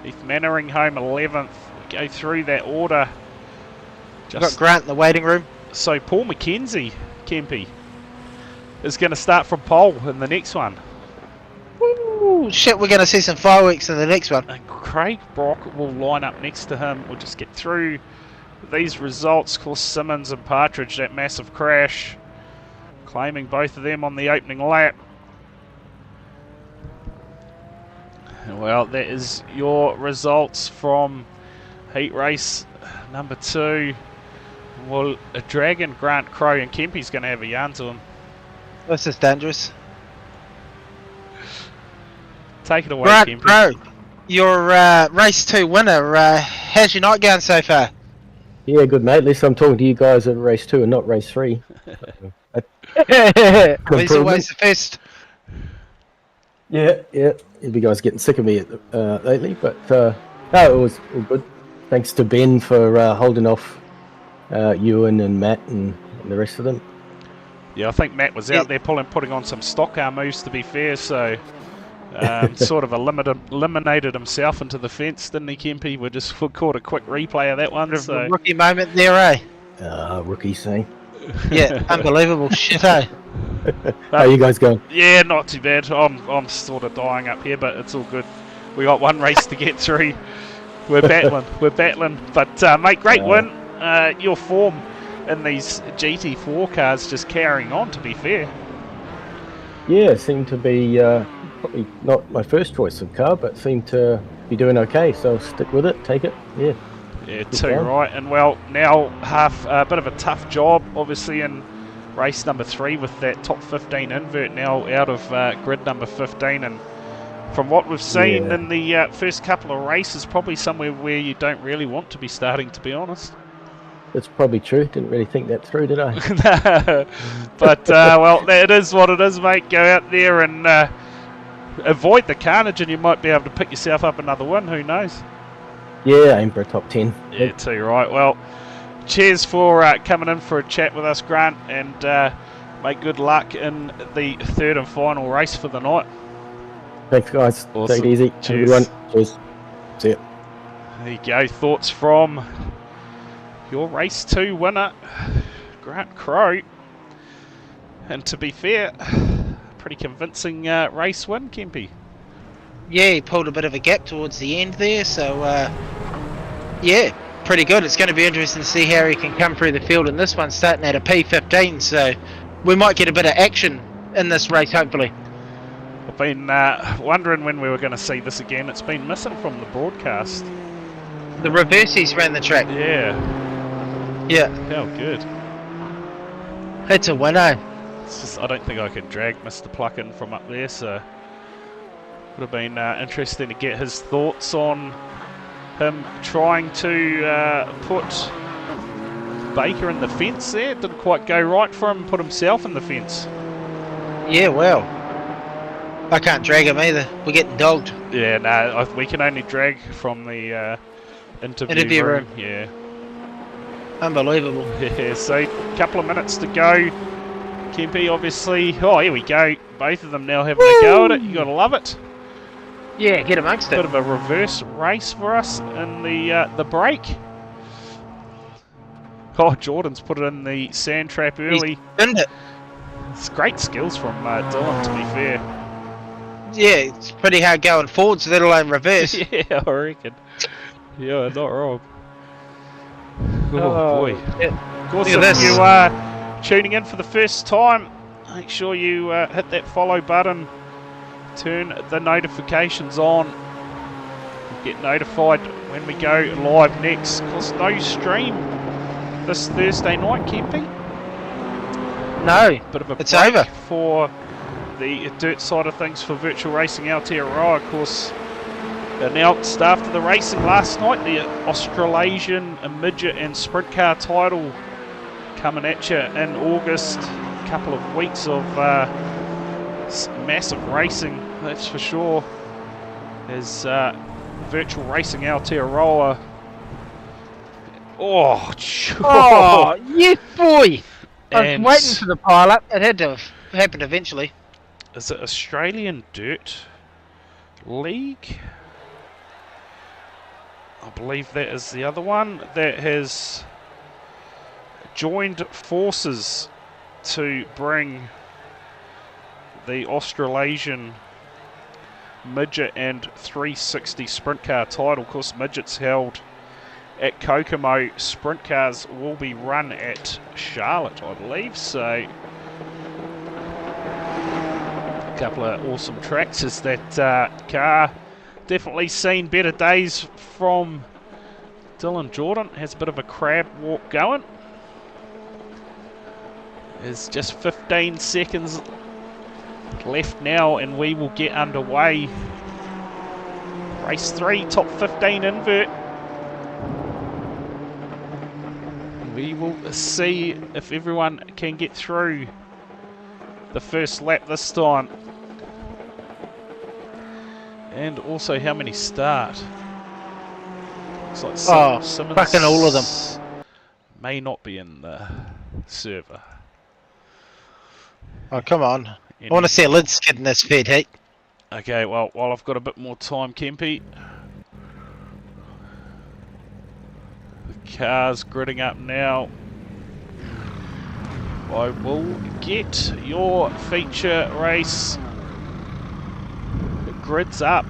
S2: Heath Mannering home 11th. We go through that order.
S3: We've got Grant in the waiting room.
S2: So Paul McKenzie, Kempy, is going to start from pole in the next one.
S3: Ooh, shit, we're going to see some fireworks in the next one.
S2: And Craig Brock will line up next to him. We'll just get through these results. Of course, Simmons and Partridge, that massive crash, claiming both of them on the opening lap. Well, that is your results from heat race number 2. Well, a Dragon, Grant Crow, and Kempy's going to have a yarn to him.
S3: This is dangerous.
S2: Take it away,
S3: Grant
S2: Kempy.
S3: Crow, your race 2 winner. How's your night going so far?
S5: Yeah, good mate. At least I'm talking to you guys at race 2 and not race 3.
S3: He's always the first.
S5: Yeah. You guys getting sick of me lately, but no, it was all good. Thanks to Ben for holding off Ewan and Matt and the rest of them.
S2: Yeah, I think Matt was out there putting on some stock car moves, to be fair, so sort of eliminated himself into the fence, didn't he, Kempy? We caught a quick replay of that one. So.
S3: Rookie moment there, eh?
S5: Rookie saying.
S3: Yeah, unbelievable shit, eh?
S5: How you guys going?
S2: Yeah, not too bad. I'm sort of dying up here, but it's all good. We got one race to get through. We're battling. But mate, great win. Your form in these GT4 cars just carrying on, to be fair.
S5: Yeah, seemed to be probably not my first choice of car, but seemed to be doing okay. So I'll stick with it, take it. Yeah.
S2: Yeah, too right. And well, now a bit of a tough job, obviously, in race number 3 with that top 15 invert now out of grid number 15. And from what we've seen in the first couple of races, probably somewhere where you don't really want to be starting, to be honest.
S5: That's probably true. Didn't really think that through, did I?
S2: But, well, it is what it is, mate. Go out there and avoid the carnage, and you might be able to pick yourself up another win. Who knows?
S5: Yeah, aim for a top 10.
S2: Yeah, too right. Well, cheers for coming in for a chat with us, Grant, and mate, good luck in the 3rd and final race for the night.
S5: Thanks, guys.
S2: Awesome.
S5: Take it easy.
S2: Cheers.
S5: Have a good one. Cheers. See ya.
S2: There you go. Thoughts from your race 2 winner, Grant Crow. And to be fair, pretty convincing race win, Kempy.
S3: Yeah, he pulled a bit of a gap towards the end there, so yeah, pretty good. It's going to be interesting to see how he can come through the field in this one, starting at a P15, so we might get a bit of action in this race, hopefully.
S2: I've been wondering when we were going to see this again. It's been missing from the broadcast.
S3: The reverses ran the track.
S2: Yeah.
S3: Yeah.
S2: How good.
S3: It's a winner.
S2: It's just, I don't think I could drag Mr. Pluck in from up there, so would have been interesting to get his thoughts on him trying to put Baker in the fence there. It didn't quite go right for him, put himself in the fence.
S3: Yeah, well, I can't drag him either. We're getting dogged.
S2: Yeah, no, we can only drag from the interview room. Yeah.
S3: Unbelievable.
S2: Yeah, so a couple of minutes to go. Kempy, obviously. Oh, here we go. Both of them now having a go at it. You got to love it.
S3: Yeah, get amongst it.
S2: Bit of a reverse race for us in the break. Oh, Jordan's put it in the sand trap early.
S3: Didn't it?
S2: It's great skills from Dylan, to be fair.
S3: Yeah, it's pretty hard going forwards, let alone reverse.
S2: Yeah, I reckon. Yeah, not wrong. Oh, boy.
S3: Yeah.
S2: Of course,
S3: Look at
S2: if
S3: this.
S2: you are tuning in for the first time, make sure you hit that follow button, turn the notifications on, get notified when we go live next. Of course, no stream this Thursday night, Kempy.
S3: No,
S2: Bit of a
S3: it's
S2: break
S3: over.
S2: for the dirt side of things for Virtual Racing Aotearoa. Of course, announced after the racing last night, the Australasian midget and sprint car title coming at you in August. A couple of weeks of massive racing, that's for sure, as Virtual Racing Aotearoa Oh,
S3: Oh, yes, boy! I was
S2: And
S3: waiting for the pile up. It had to have happened eventually.
S2: is it Australian Dirt League? I believe that is the other one that has joined forces to bring the Australasian midget and 360 sprint car title. Of course, midgets held at Kokomo. Sprint cars will be run at Charlotte, I believe. So, a couple of awesome tracks as that car. Definitely seen better days from Dylan Jordan. Has a bit of a crab walk going. There's just 15 seconds left now and we will get underway. Race 3, top 15 invert. We will see if everyone can get through the first lap this time. And also how many start. Looks like Simmons
S3: fucking all of them.
S2: may not be in the server.
S3: Oh, come on. I want to see a lid skid in this fed heat.
S2: Okay, well, while I've got a bit more time, Kempy. The car's gridding up now. I will get your feature race. The grids up.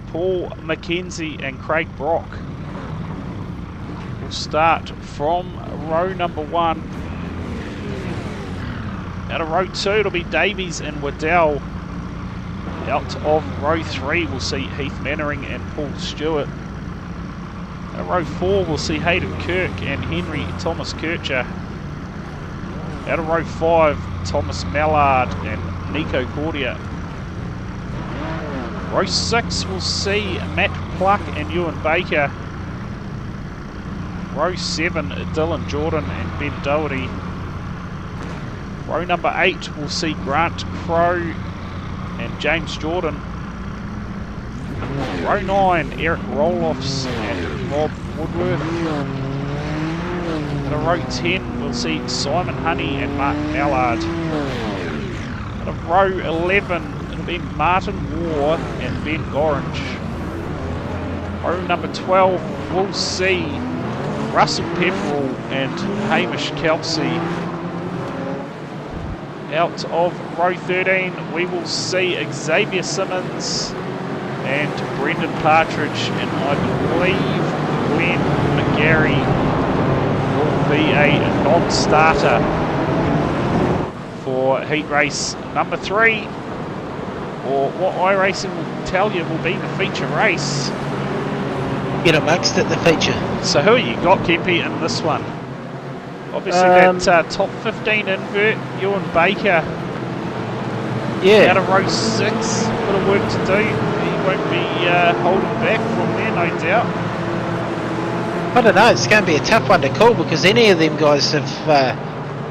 S2: Paul McKenzie and Craig Brock will start from row number 1. Out of row 2, it'll be Davies and Waddell. Out of row 3, we'll see Heath Mannering and Paul Stewart. Out of row 4, we'll see Hayden Kirk and Henry Thomas Kircher. Out of row 5, Thomas Mallard and Nico Cordia. Row 6, we'll see Matt Pluck and Ewan Baker. Row 7, Dylan Jordan and Ben Doherty. Row number 8, we'll see Grant Crow and James Jordan. Row 9, Eric Roloffs and Rob Woodworth. Out of row 10, we'll see Simon Honey and Mark Mallard. Out of row 11, it'll be Martin Waugh and Ben Gorringe. Row number 12, we'll see Russell Pepperell and Hamish Kelsey. Out of row 13, we will see Xavier Simmons and Brendan Partridge, and I believe Glenn McGarry will be a non-starter for heat race number 3, or what iRacing will tell you will be the feature race.
S3: Get amongst it, the feature.
S2: So who you got, Kempy, in this one? Obviously that top 15 invert, Ewan Baker.
S3: Yeah.
S2: Out of row 6, bit of work to do. He won't be holding back from there, no doubt.
S3: I don't know, it's going to be a tough one to call because any of them guys have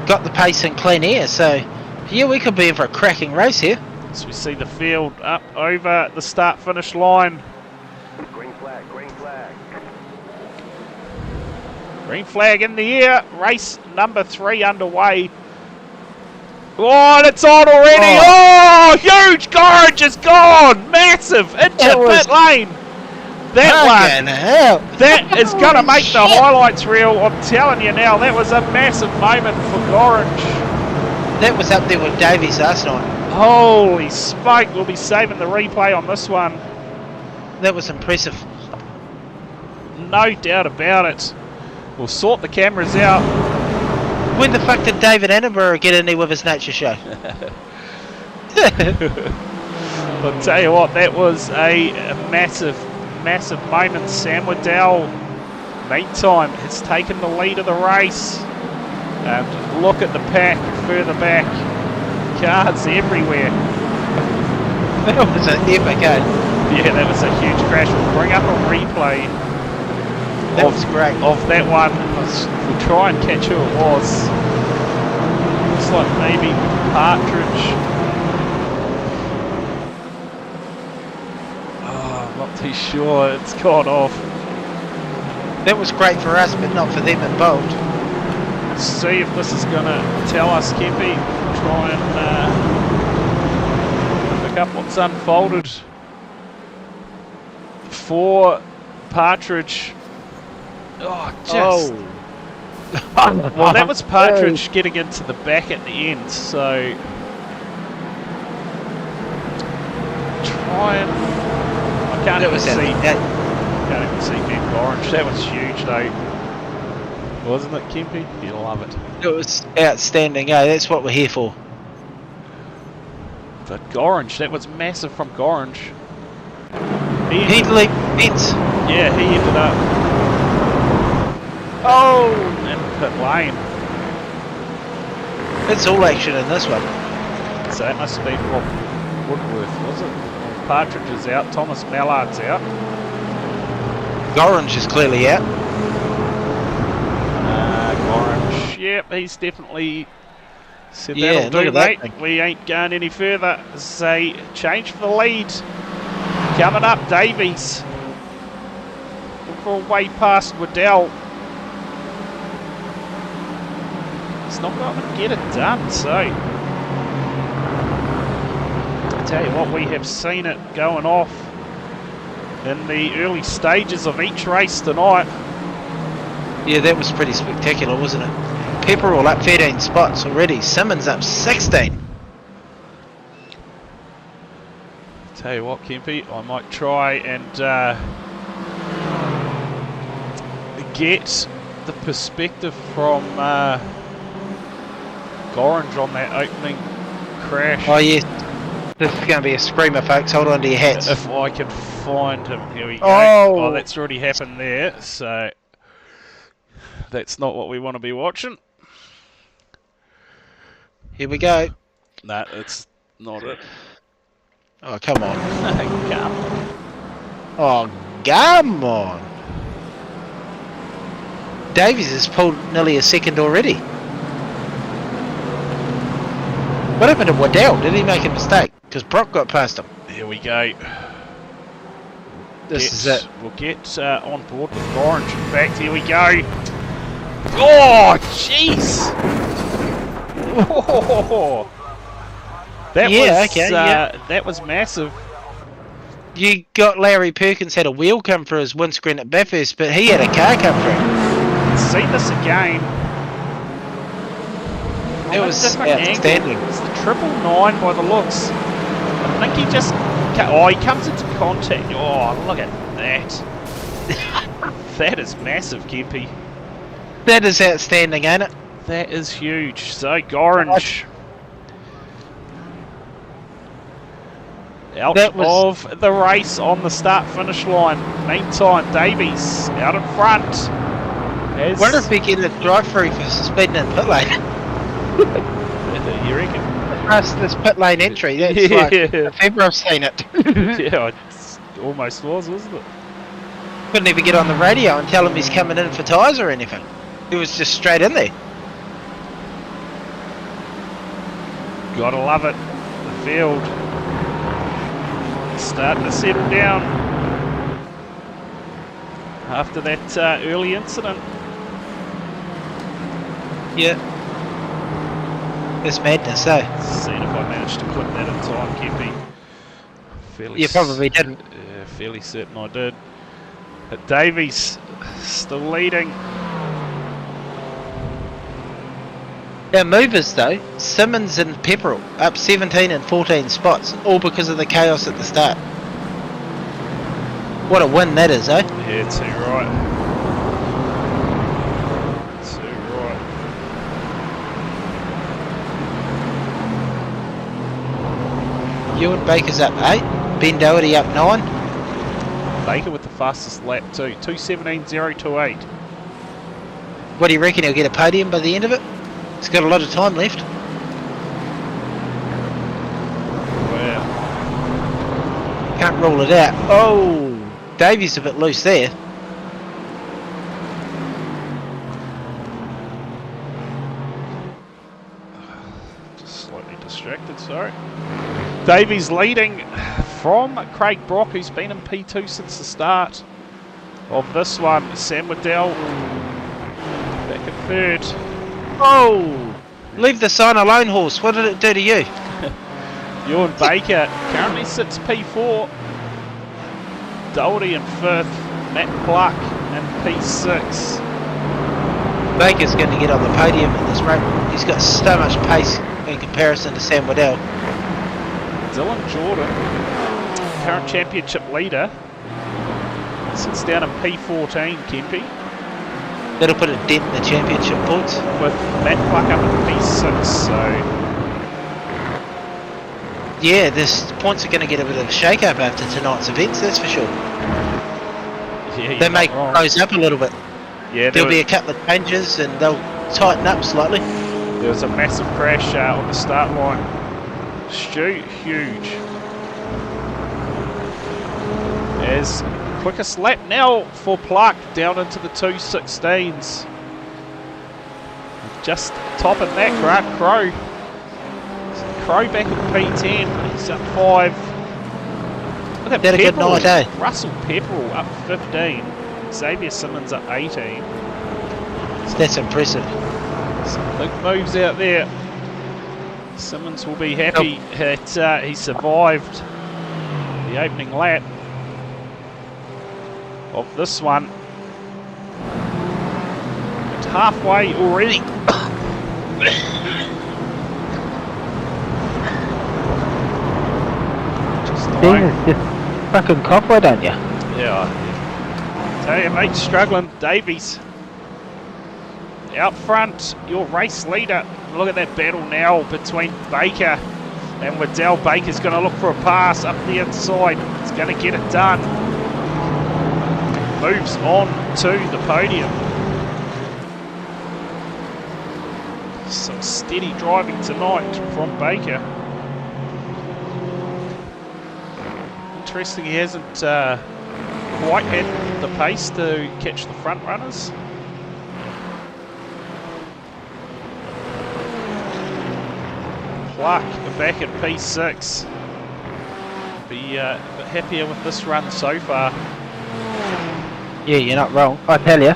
S3: got the pace and clean air. So, yeah, we could be in for a cracking race here.
S2: So we see the field up over the start-finish line.
S4: Green flag, green flag.
S2: Green flag in the air. Race number 3 underway. Oh, and it's on already. Oh, huge. Gorringe is gone. Massive into pit lane. That one. That is going to make the highlights reel. I'm telling you now, that was a massive moment for Gorringe.
S3: That was up there with Davies last night.
S2: Holy smoke. We'll be saving the replay on this one.
S3: That was impressive.
S2: No doubt about it. We'll sort the cameras out.
S3: When the fuck did David Attenborough get in there with his nature show?
S2: I'll tell you what, that was a massive, massive moment. Sam Waddell, meantime, has taken the lead of the race. And look at the pack further back. Cars everywhere.
S3: That was an epic,
S2: Yeah, that was a huge crash. We'll bring up a replay.
S3: That was great.
S2: Of that one. We'll try and catch who it was. Looks like maybe Partridge. Oh, I'm not too sure. It's gone off.
S3: That was great for us, but not for them involved.
S2: Let's see if this is going to tell us, Kempy. Try and pick up what's unfolded for Partridge. Oh, just... Well, that was Partridge getting into the back at the end, so... Try and... I can't even see... Can't even see Ben Orange. That was huge, though. Wasn't it, Kempy? You love it.
S3: It was outstanding, eh? That's what we're here for.
S2: But Gorringe, that was massive from Gorringe.
S3: He'd leap fence.
S2: Yeah, he ended up in pit lane.
S3: It's all action in this one.
S2: So that must have been Woodworth, was it? Partridge is out, Thomas Mallard's out.
S3: Gorringe is clearly out.
S2: Gorringe, yep, he's definitely said
S3: Yeah,
S2: that'll do,
S3: look at
S2: mate.
S3: that thing.
S2: We ain't going any further. It's a change for the lead. Coming up, Davies. Look for a way past Waddell. It's not going to get it done, so... I tell you what, we have seen it going off in the early stages of each race tonight.
S3: Yeah, that was pretty spectacular, wasn't it? Pepperell up 13 spots already. Simmons up 16.
S2: Tell you what, Kempy, I might try and get the perspective from Gorringe on that opening crash.
S3: Oh, yes. This is going to be a screamer, folks. Hold on to your hats.
S2: If I can find him. Here we go.
S3: Oh.
S2: Oh, that's already happened there, so that's not what we want to be watching.
S3: Here we go.
S2: No, it's not it.
S3: Oh, come on.
S2: Come.
S3: Oh, come on. Davies has pulled nearly a second already. What happened to Waddell? Did he make a mistake? Because Brock got past him.
S2: Here we go.
S3: This is it.
S2: We'll get on board with Orange. In fact, here we go. Oh, jeez! Oh, that that was massive.
S3: You got Larry Perkins had a wheel come through his windscreen at Bathurst, but he had a car come through.
S2: See this again.
S3: It was outstanding.
S2: It's the 999 by the looks. I think he just... Oh, he comes into contact. Oh, look at that. That is massive, Kempy.
S3: That is outstanding, ain't it?
S2: That is huge. So, Gorringe out of the race on the start-finish line. Meantime, Davies out in front.
S3: I wonder if we get a drive-through for speeding in pit lane.
S2: You reckon?
S3: Past this pit lane entry, that's like, if ever I've seen it.
S2: Yeah, it almost was, wasn't it?
S3: Couldn't even get on the radio and tell him he's coming in for tyres or anything. He was just straight in there.
S2: Gotta love it. The field starting to settle down after that early incident.
S3: Yeah. It's madness, eh?
S2: Seeing if I managed to clip that in time, Kempy.
S3: You probably didn't.
S2: Yeah, fairly certain I did. But Davies still leading.
S3: Our movers though, Simmons and Pepperell up 17 and 14 spots, all because of the chaos at the start. What a win that is, eh?
S2: Yeah, too right. Too right.
S3: Ewan Baker's up 8, Ben Doherty up 9.
S2: Baker with the fastest lap too, 2:17.028.
S3: What do you reckon, he'll get a podium by the end of it? He's got a lot of time left.
S2: Wow.
S3: Can't rule it out. Oh, Davies a bit loose there.
S2: Just slightly distracted, sorry. Davies leading from Craig Brock, who's been in P2 since the start. of this one. Sam Waddell back in third.
S3: Oh! Leave the sign alone, horse. What did it do to you?
S2: Ewan Baker currently sits P4. Doherty in fifth. Matt Pluck in P6.
S3: Baker's going to get on the podium in this race. He's got so much pace in comparison to Sam Waddell.
S2: Dylan Jordan, current championship leader, sits down in P14, Kempy,
S3: That'll put a dent in the championship points.
S2: with Matt Pluck up in P6, so
S3: Yeah, this points are going to get a bit of a shake-up after tonight's events, that's for sure.
S2: yeah, you're
S3: They
S2: not
S3: may
S2: wrong.
S3: close up a little bit.
S2: Yeah,
S3: There'll be a couple of changes and they'll tighten up slightly.
S2: there was a massive crash on the start line. Stu, huge. As quickest lap now for Pluck down into the 2:16s. Just topping that, Grant Crow. Crow back at P10, he's up 5. Look at
S3: Had a good
S2: Pepperell.
S3: night, eh?
S2: Russell Pepperell up 15. Xavier Simmons up 18.
S3: That's impressive.
S2: Some big moves out there. Simmons will be happy that he survived the opening lap of this one. It's halfway already. Just dying.
S3: Just fucking cough, why don't you?
S2: Yeah. Tell you, mate, struggling. Davies out front, your race leader. Look at that battle now between Baker and Waddell. Baker's going to look for a pass up the inside. He's going to get it done. Moves on to the podium. Some steady driving tonight from Baker. Interesting, he hasn't quite had the pace to catch the front runners. Pluck back at P6. Be a bit happier with this run so far.
S3: Yeah, you're not wrong. I tell you,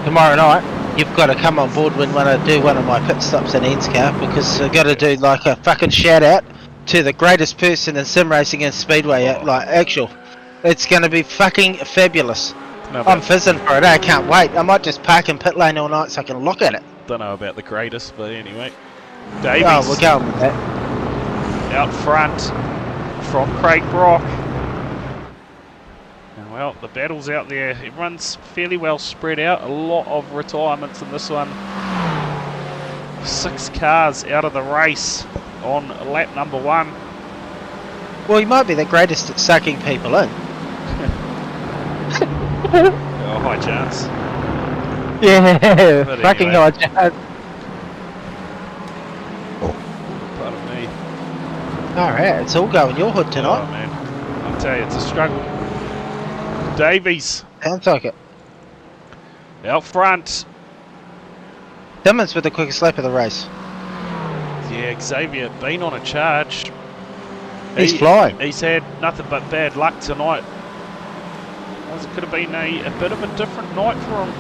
S3: tomorrow night you've got to come on board when I do one of my pit stops in Enscar, because I've got to do like a fucking shout out to the greatest person in sim racing and speedway. Like actual, it's going to be fucking fabulous. I'm fizzing for it. I can't wait. I might just park in pit lane all night so I can look at it.
S2: Don't know about the greatest, but anyway. Davies
S3: Oh, we're going with that.
S2: out front from Craig Brock. Well, the battle's out there. Everyone's fairly well spread out. A lot of retirements in this one. 6 cars out of the race on lap number 1.
S3: Well, you might be the greatest at sucking people in.
S2: Oh, high chance.
S3: Yeah,
S2: But
S3: fucking
S2: anyway.
S3: hard.
S2: Pardon me.
S3: Alright, it's all going your hood
S2: Oh,
S3: tonight.
S2: man. I'll tell you, it's a struggle. Davies
S3: Sounds like it.
S2: out front.
S3: Simmons with the quickest lap of the race.
S2: Yeah, Xavier been on a charge.
S3: He's flying.
S2: He's had nothing but bad luck tonight. It could have been a bit of a different night for him.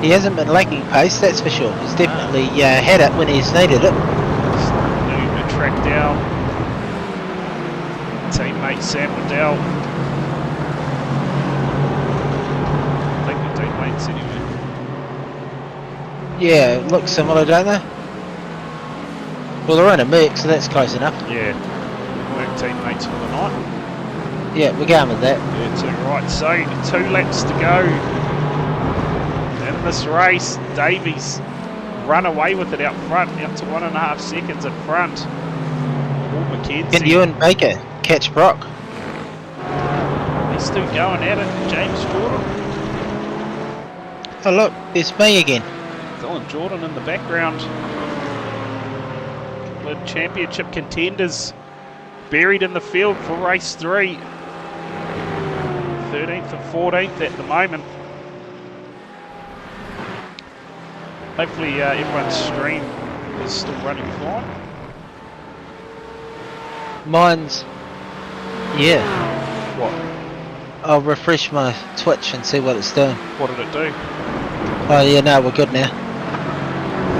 S3: He hasn't been lacking pace, that's for sure. He's definitely had it when he's needed it.
S2: Moving the track down. Teammate Sam Waddell. I think the teammates anyway.
S3: Yeah, looks similar, don't they? Well, they're in a mix, so that's close enough.
S2: Yeah. Work teammates for the night.
S3: Yeah, we're going with that.
S2: Yeah, 2 right. So 2 laps to go in this race. Davies run away with it out front, out to 1.5 seconds in front. Paul McKenzie.
S3: Can you and Baker catch Brock?
S2: He's still going at it. James Jordan.
S3: Oh look, it's me again.
S2: Dylan Jordan in the background. World Championship contenders buried in the field for race 3. 13th and 14th at the moment. Hopefully everyone's stream is still running fine.
S3: Mine's Yeah.
S2: What?
S3: I'll refresh my Twitch and see what it's doing.
S2: What did it do?
S3: Oh yeah, no, we're good now.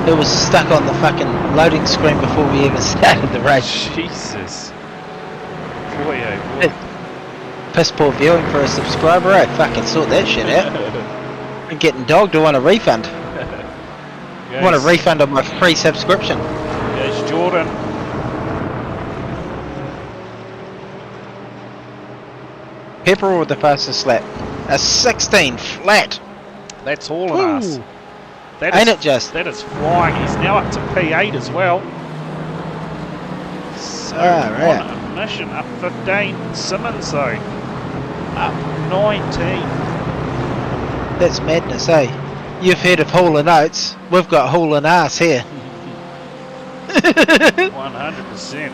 S3: It was stuck on the fucking loading screen before we even started the race.
S2: Jesus. Boy, oh boy.
S3: Piss poor viewing for a subscriber, eh? Fucking sort that shit out. I'm getting dogged. I want a refund. I want a refund on my free subscription.
S2: There's Jordan.
S3: Pepperell with the fastest lap. A 16 flat.
S2: That's all in us. That
S3: Ain't
S2: is,
S3: it just?
S2: That is flying. He's now up to P8 as well. So
S3: right.
S2: on a mission up 15. Simmons though. Up 19.
S3: That's madness, eh? You've heard of Hall and Oates. We've got Hall and Ass here.
S2: 100%.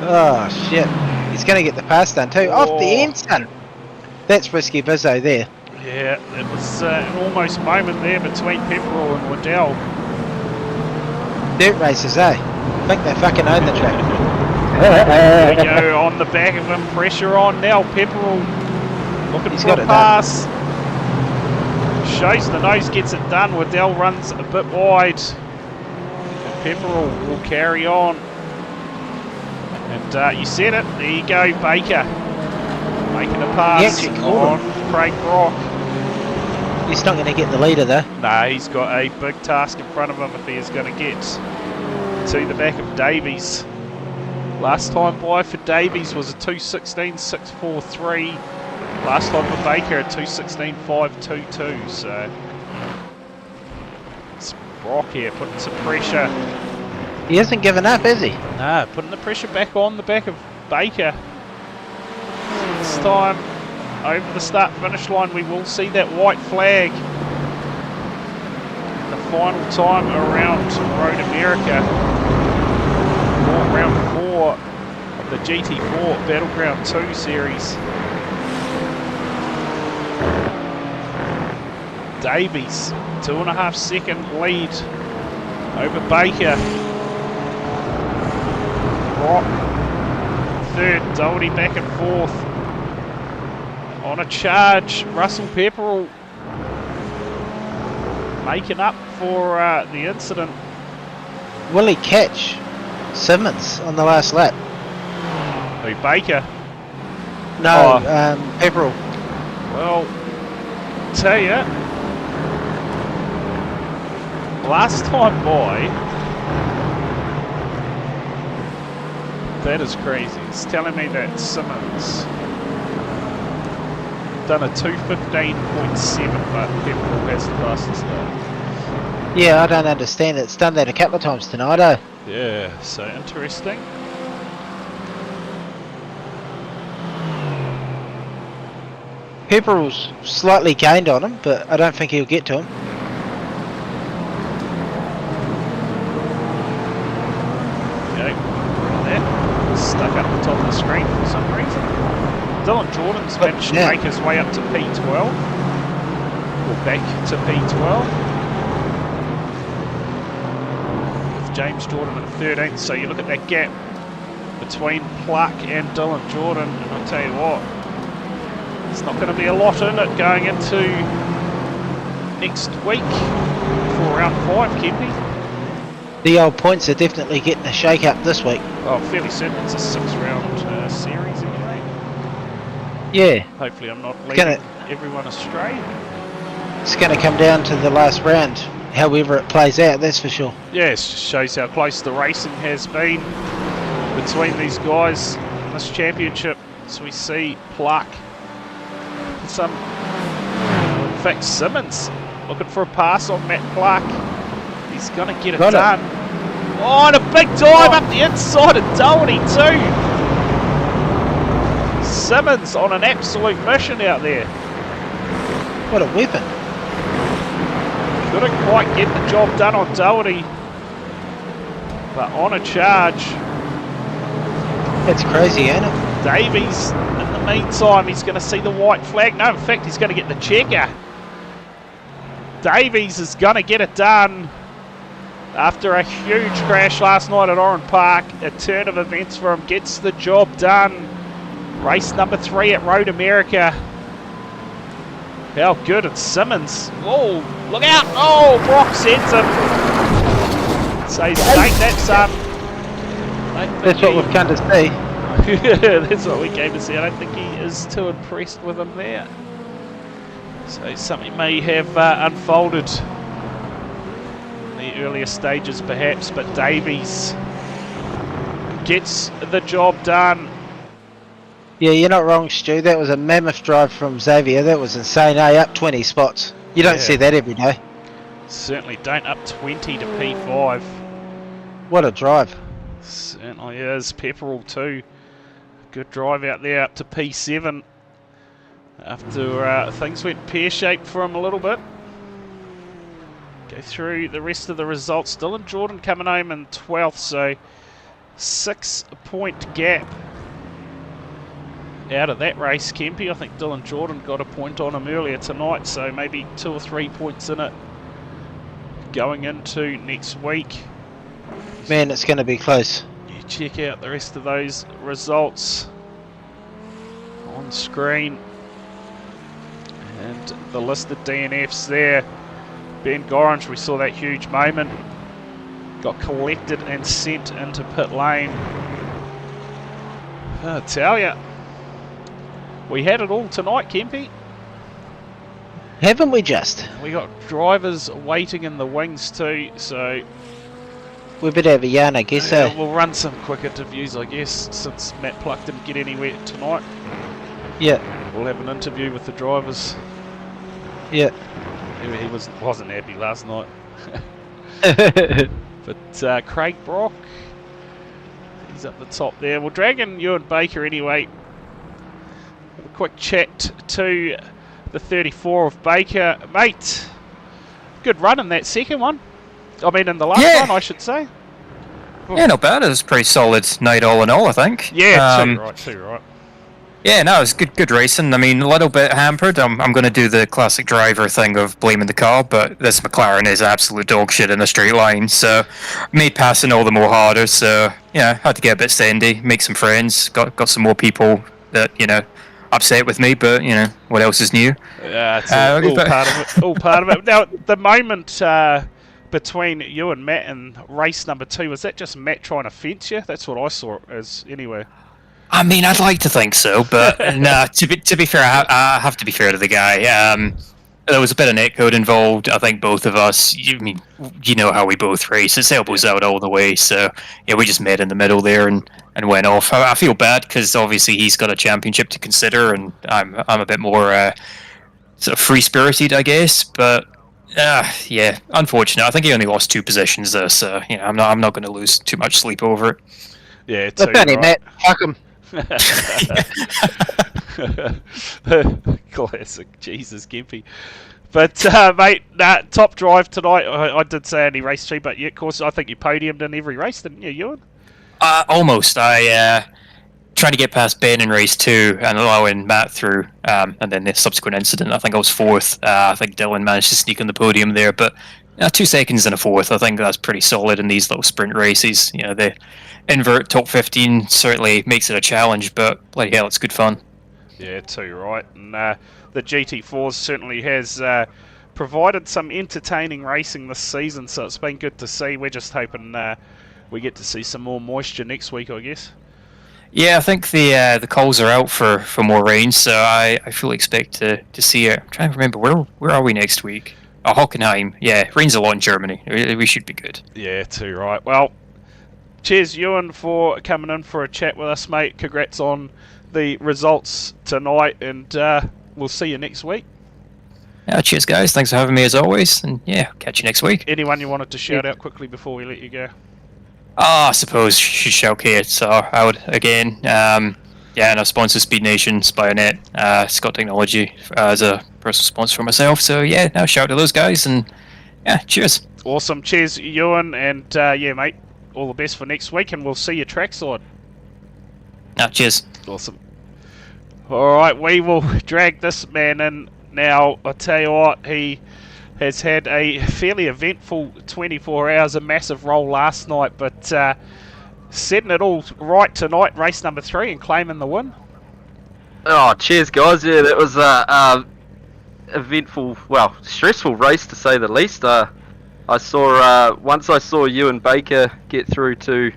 S3: Oh shit. He's going to get the pass done too. Off the end, son. That's risky bizzo there.
S2: Yeah, it was an almost moment there between Pepperell and Waddell.
S3: Dirt races, eh? I think they fucking own the track.
S2: There we go, on the back of him, pressure on now. Pepperell looking
S3: He's
S2: for
S3: got
S2: a
S3: it
S2: pass. Shows the nose, gets it done. Waddell runs a bit wide. And Pepperell will carry on. And you said it, there you go, Baker. Making a pass on Craig Brock.
S3: He's not going to get the leader though.
S2: Nah, he's got a big task in front of him if he is going to get to the back of Davies. Last time by for Davies was a 2:16.643. Last time for Baker a 2:16.522. So it's Brock here putting some pressure.
S3: He hasn't given up, has he?
S2: Nah, putting the pressure back on the back of Baker. This time over the start finish line we will see that white flag. The final time around Road America, or round 4 of the GT4 Battleground 2 series. Davies, 2.5 second lead over Baker. Brock, third, Doherty back and forth. On a charge, Russell Pepperell making up for the incident.
S3: Will he catch Simmons on the last lap?
S2: Who, Baker?
S3: No, Pepperell.
S2: Well, tell you, last time by, that is crazy. It's telling me that Simmons done a 2:15.7, but Pepperell has the fastest lap.
S3: Yeah, I don't understand it. It's done that a couple of times tonight, eh?
S2: Yeah, so interesting.
S3: Pepperell's slightly gained on him, but I don't think he'll get to him.
S2: Okay, that stuck up the top of the screen for some reason. Dylan Jordan's managed to make his way up to P12, or back to P12. With James Jordan at 13th, so you look at that gap between Pluck and Dylan Jordan, and I'll tell you what, there's not going to be a lot in it going into next week for round 5, Kempy.
S3: The old points are definitely getting a shake-up this week.
S2: Oh, fairly certain it's a 6-round series anyway.
S3: Yeah.
S2: Hopefully I'm not leading everyone astray.
S3: It's going to come down to the last round, however it plays out, that's for sure.
S2: Yeah, it just shows how close the racing has been between these guys in this championship. So we see Pluck, in fact Simmons looking for a pass on Matt Pluck. He's going to get it done. Oh, and a big dive up the inside of Doherty too. Simmons on an absolute mission out there.
S3: What a weapon.
S2: Couldn't quite get the job done on Doherty, but on a charge.
S3: That's crazy, ain't it?
S2: Davies, in the meantime, he's going to see the white flag. No, in fact, he's going to get the checker. Davies is going to get it done after a huge crash last night at Oran Park. A turn of events for him, gets the job done. Race number 3 at Road America. How good, it's Simmons. Oh, look out. Oh, Brock sends him. So he's
S3: That's what we've come to see.
S2: That's what we came to see. I don't think he is too impressed with him there. So something may have unfolded in the earlier stages perhaps, but Davies gets the job done.
S3: Yeah, you're not wrong, Stu. That was a mammoth drive from Xavier. That was insane, eh? Up 20 spots. You don't see that every day.
S2: Certainly don't. Up 20 to P5.
S3: What a drive.
S2: Certainly is. Pepperell too. Good drive out there up to P7. After things went pear-shaped for him a little bit. Go through the rest of the results. Dylan Jordan coming home in 12th, so 6-point gap out of that race, Kempy. I think Dylan Jordan got a point on him earlier tonight, so maybe 2 or 3 points in it going into next week.
S3: Man, it's going to be close.
S2: You check out the rest of those results on screen. And the listed DNFs there. Ben Gorringe, we saw that huge moment. Got collected and sent into pit lane. I tell ya, we had it all tonight, Kempy.
S3: Haven't we just?
S2: We got drivers waiting in the wings too, so
S3: We better have a yarn, I guess.
S2: we'll run some quick interviews, I guess, since Matt Pluck didn't get anywhere tonight.
S3: Yeah.
S2: We'll have an interview with the drivers.
S3: Yeah.
S2: He wasn't happy last night. But Craig Brock, he's up the top there. We'll drag in Ewan Baker anyway. Have a quick chat to the 34 of Baker. Mate, good run in that second one. I mean, in the last one, I should say.
S6: Yeah, not bad. It was a pretty solid night all in all, I think.
S2: Yeah, too right.
S6: Yeah, no, it was good racing. I mean, a little bit hampered. I'm going to do the classic driver thing of blaming the car, but this McLaren is absolute dog shit in a straight line, so made passing all the more harder. So yeah, had to get a bit standy, make some friends, got some more people that upset with me, but what else is new?
S2: Yeah, it's all part of it. All part of it. Now, the moment between you and Matt in race number 2, was that just Matt trying to fence you? That's what I saw as anyway.
S6: I mean, I'd like to think so, but nah, to be fair, I have to be fair to the guy. There was a bit of netcode involved. I think both of us, you know how we both race. It's elbows out all the way, so yeah, we just met in the middle there and went off. I feel bad because obviously he's got a championship to consider, and I'm a bit more sort of free-spirited, I guess, but yeah, unfortunate. I think he only lost 2 positions there, so I'm not going to lose too much sleep over it.
S2: Yeah,
S3: Look at him, Matt. Fuck him.
S2: Classic, Jesus, Gimpy. But mate, top drive tonight. I did say only race 2, but yeah, of course, I think you podiumed in every race, didn't you, Ewan?
S6: Almost. I trying to get past Ben in race 2 and allowing Matt through, and then the subsequent incident. I think I was 4th. I think Dylan managed to sneak on the podium there, but 2 seconds and a 4th. I think that's pretty solid in these little sprint races. The invert top 15 certainly makes it a challenge, but bloody hell, it's good fun. Yeah,
S2: too right. And the GT4 certainly has provided some entertaining racing this season, so it's been good to see. We're just hoping we get to see some more moisture next week, I guess.
S6: Yeah, I think the calls are out for more rain, so I fully expect to see it. I'm trying to remember, where are we next week? Oh, Hockenheim. Yeah, rains a lot in Germany. We should be good.
S2: Yeah, too right. Well, cheers, Ewan, for coming in for a chat with us, mate. Congrats on the results tonight, and we'll see you next week.
S6: Yeah, cheers, guys. Thanks for having me as always, and yeah, catch you next week.
S2: Anyone you wanted to shout out quickly before we let you go?
S6: I suppose you should shout KSR out again. Yeah, and our sponsor, Speed Nation, Spionet, Scott Technology as a personal sponsor for myself. So yeah, now shout to those guys, and yeah, cheers.
S2: Awesome. Cheers, Ewan, and yeah, mate, all the best for next week, and we'll see you trackside.
S6: Cheers.
S2: Awesome. All right, we will drag this man in now. I tell you what, he has had a fairly eventful 24 hours, a massive roll last night, but setting it all right tonight, race number 3, and claiming the win.
S7: Oh, cheers, guys. Yeah, that was a eventful, well, stressful race to say the least. I saw once I saw you and Baker get through to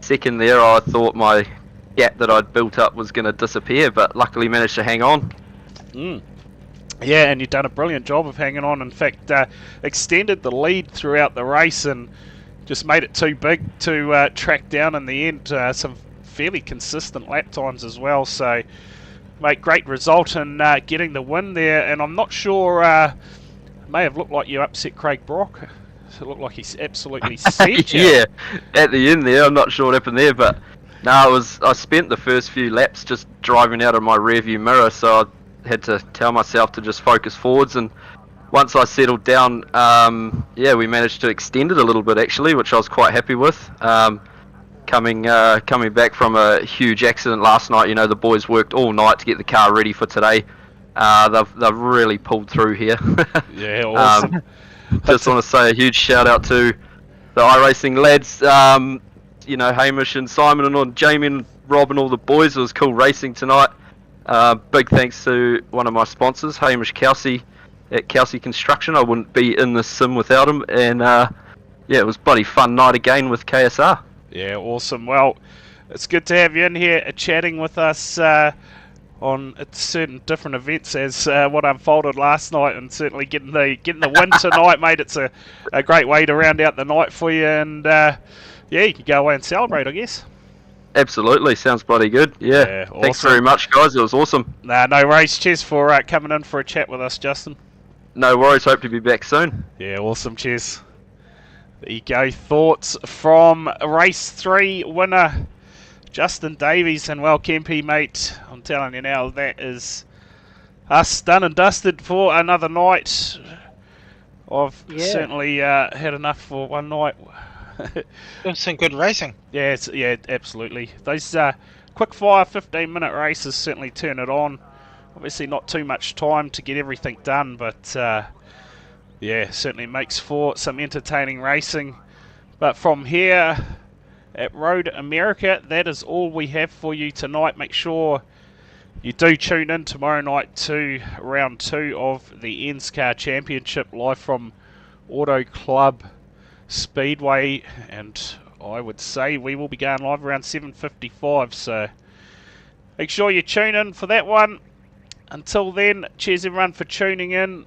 S7: second there, I thought my gap that I'd built up was going to disappear, but luckily managed to hang on.
S2: Yeah, and you've done a brilliant job of hanging on. In fact, extended the lead throughout the race and just made it too big to track down in the end. Some fairly consistent lap times as well. So, mate, great result in getting the win there. And I'm not sure, it may have looked like you upset Craig Brock. It looked like he's absolutely sent you.
S7: Yeah, at the end there, I'm not sure what happened there, but no, I spent the first few laps just driving out of my rearview mirror, so I had to tell myself to just focus forwards. And once I settled down, yeah, we managed to extend it a little bit actually, which I was quite happy with. Coming back from a huge accident last night, you know, the boys worked all night to get the car ready for today. They've really pulled through here.
S2: Yeah, awesome.
S7: Just want to say a huge shout out to the iRacing lads, you know, Hamish and Simon and on Jamie and Rob and all the boys. It was cool racing tonight. Big thanks to one of my sponsors, Hamish Kelsey at Kelsey Construction. I wouldn't be in this sim without him. And yeah, it was bloody fun night again with KSR.
S2: Yeah, awesome. Well, it's good to have you in here chatting with us on certain different events as what unfolded last night, and certainly getting the win tonight, mate. It's a great way to round out the night for you, and yeah, you can go away and celebrate, I guess.
S7: Absolutely, sounds bloody good. Yeah,
S2: awesome.
S7: Thanks very much, guys. It was awesome.
S2: Nah, no worries. Cheers for coming in for a chat with us, Justin.
S7: No worries. Hope to be back soon.
S2: Yeah, awesome. Cheers. There you go. Thoughts from race 3 winner Justin Davies, and well, Kempy, mate, I'm telling you now, that is us done and dusted for another night. I've certainly had enough for one night.
S3: Doing some good racing.
S2: Yeah, absolutely. Those quick fire 15-minute races certainly turn it on. Obviously not too much time to get everything done, but yeah, certainly makes for some entertaining racing. But from here at Road America, that is all we have for you tonight. Make sure you do tune in tomorrow night to round 2 of the NSCAR Championship live from Auto Club Speedway, and I would say we will be going live around 7:55, so make sure you tune in for that one. Until then, cheers everyone for tuning in.